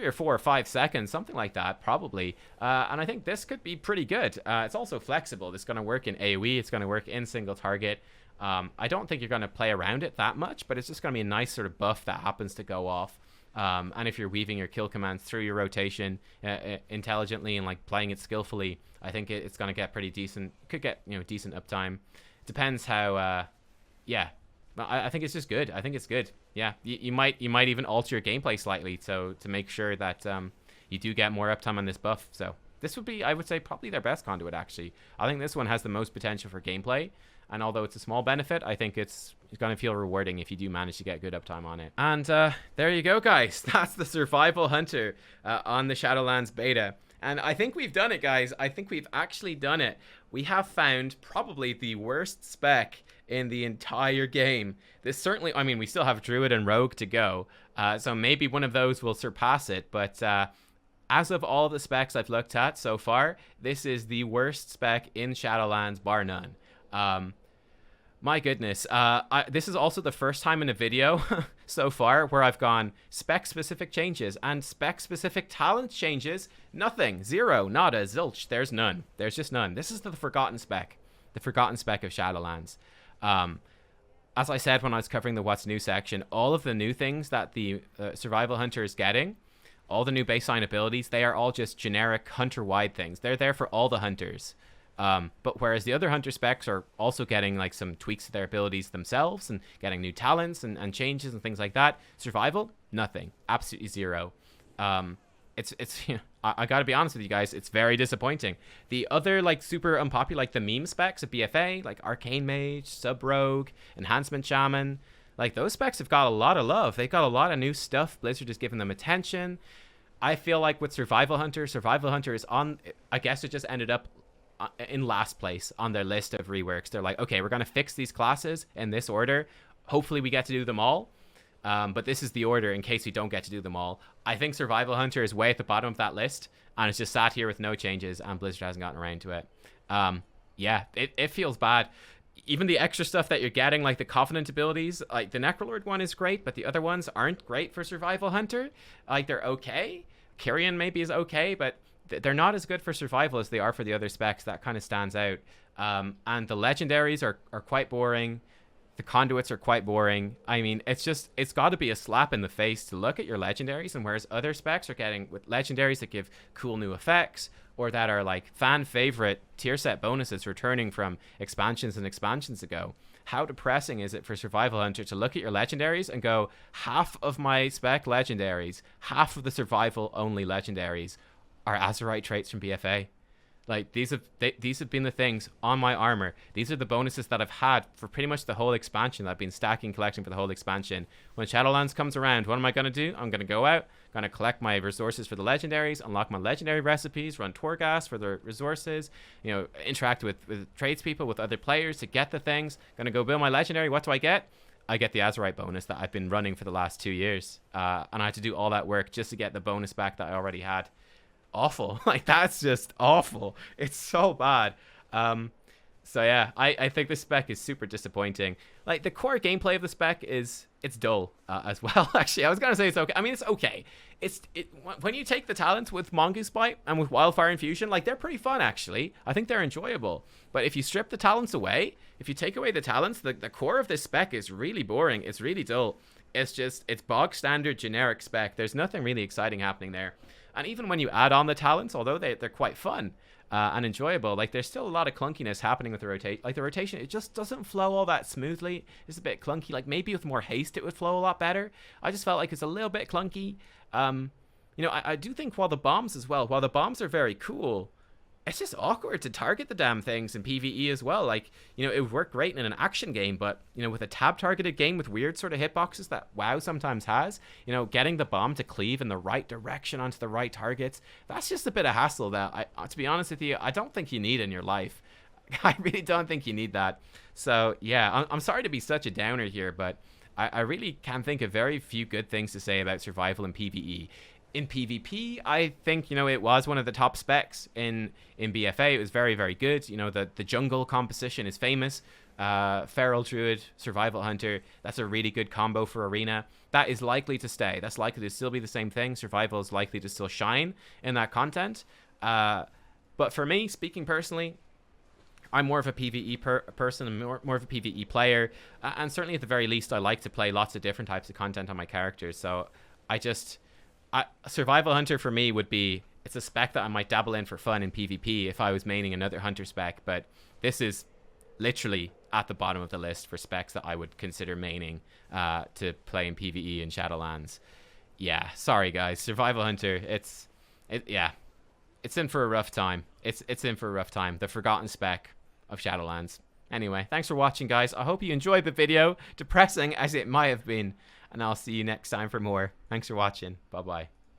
or 4 or 5 seconds, something like that, probably. And I think this could be pretty good. It's also flexible. It's going to work in AoE. It's going to work in single target. I don't think you're going to play around it that much, but it's just going to be a nice sort of buff that happens to go off. And if you're weaving your kill commands through your rotation intelligently and like playing it skillfully, I think it's going to get pretty decent. Could get decent uptime. Depends how. Yeah, I think it's just good. I think it's good. Yeah, you might even alter your gameplay slightly to make sure that you do get more uptime on this buff. So this would be, I would say, probably their best Conduit, actually. I think this one has the most potential for gameplay. And although it's a small benefit, I think it's going to feel rewarding if you do manage to get good uptime on it. And there you go, guys. That's the Survival Hunter on the Shadowlands beta. And I think we've done it, guys. I think we've actually done it. We have found probably the worst spec in the entire game. This certainly, I mean, we still have Druid and Rogue to go. So maybe one of those will surpass it. But as of all the specs I've looked at so far, this is the worst spec in Shadowlands, bar none. My goodness. This is also the first time in a video so far where I've gone spec-specific changes and spec-specific talent changes. Nothing. Zero. Nada. Zilch. There's none. There's just none. This is the forgotten spec. The forgotten spec of Shadowlands. As I said when I was covering the What's New section, all of the new things that the Survival Hunter is getting, all the new baseline abilities, they are all just generic hunter-wide things. They're there for all the hunters. But whereas the other hunter specs are also getting like some tweaks to their abilities themselves and getting new talents and changes and things like that, survival, nothing, absolutely zero. It's you know, I gotta be honest with you guys, it's very disappointing. The other like super unpopular, like the meme specs of BFA, like Arcane Mage, Sub Rogue, Enhancement Shaman, like those specs have got a lot of love. They've got a lot of new stuff. Blizzard is giving them attention. I feel like with Survival Hunter is on, I guess it just ended up in last place on their list of reworks. They're like, okay, we're going to fix these classes in this order. Hopefully we get to do them all. But this is the order in case we don't get to do them all. I think Survival Hunter is way at the bottom of that list, and it's just sat here with no changes, and Blizzard hasn't gotten around to it. Yeah, it feels bad. Even the extra stuff that you're getting, like the Covenant abilities, like the Necrolord one is great, but the other ones aren't great for Survival Hunter. Like, they're okay. Kyrian maybe is okay, but they're not as good for survival as they are for the other specs. That kind of stands out. And the Legendaries are quite boring. The Conduits are quite boring. I mean, it's got to be a slap in the face to look at your Legendaries, and whereas other specs are getting with Legendaries that give cool new effects or that are like fan favorite tier set bonuses returning from expansions and expansions ago, how depressing is it for Survival Hunter to look at your Legendaries and go, half of my spec Legendaries, half of the survival only Legendaries are Azerite traits from BFA. Like, these have been the things on my armor. These are the bonuses that I've had for pretty much the whole expansion. I've been stacking, collecting for the whole expansion. When Shadowlands comes around, what am I going to do? I'm going to go out, going to collect my resources for the Legendaries, unlock my Legendary recipes, run Torghast for the resources, you know, interact with tradespeople, with other players to get the things. Going to go build my Legendary. What do I get? I get the Azerite bonus that I've been running for the last 2 years. And I had to do all that work just to get the bonus back that I already had. Awful. Like, that's just awful. It's so bad. So yeah, I think this spec is super disappointing. Like, the core gameplay of the spec it's dull as well. Actually, I was gonna say it's okay. I mean, it's okay. When you take the talents with Mongoose Bite and with Wildfire Infusion, like, they're pretty fun actually. I think they're enjoyable. But if you strip the talents away, if you take away the talents, the core of this spec is really boring. It's really dull. It's bog standard generic spec. There's nothing really exciting happening there. And even when you add on the talents, although they're quite fun and enjoyable, like, there's still a lot of clunkiness happening with the rotation. Like, the rotation, it just doesn't flow all that smoothly. It's a bit clunky. Like, maybe with more haste it would flow a lot better. I just felt like it's a little bit clunky. You know, I do think while the bombs are very cool, it's just awkward to target the damn things in PvE as well. Like, you know, it would work great in an action game, but, you know, with a tab targeted game with weird sort of hitboxes that WoW sometimes has, you know, getting the bomb to cleave in the right direction onto the right targets, that's just a bit of hassle that, to be honest with you, I don't think you need in your life. I really don't think you need that. So yeah, I'm sorry to be such a downer here, but I really can think of very few good things to say about survival in PvE. In PvP, I think, you know, it was one of the top specs in BFA. It was very, very good. You know, the jungle composition is famous. Feral Druid, Survival Hunter, that's a really good combo for Arena. That is likely to stay. That's likely to still be the same thing. Survival is likely to still shine in that content. But for me, speaking personally, I'm more of a PvE person, and more of a PvE player. And certainly at the very least, I like to play lots of different types of content on my characters. So Survival Hunter for me would be, it's a spec that I might dabble in for fun in PvP if I was maining another Hunter spec, but this is literally at the bottom of the list for specs that I would consider maining to play in PvE in Shadowlands. Yeah, sorry guys, Survival Hunter, it's Yeah, it's in for a rough time. It's in for a rough time. The forgotten spec of Shadowlands. Anyway, thanks for watching, guys. I hope you enjoyed the video, depressing as it might have been, and I'll see you next time for more. Thanks for watching. Bye bye.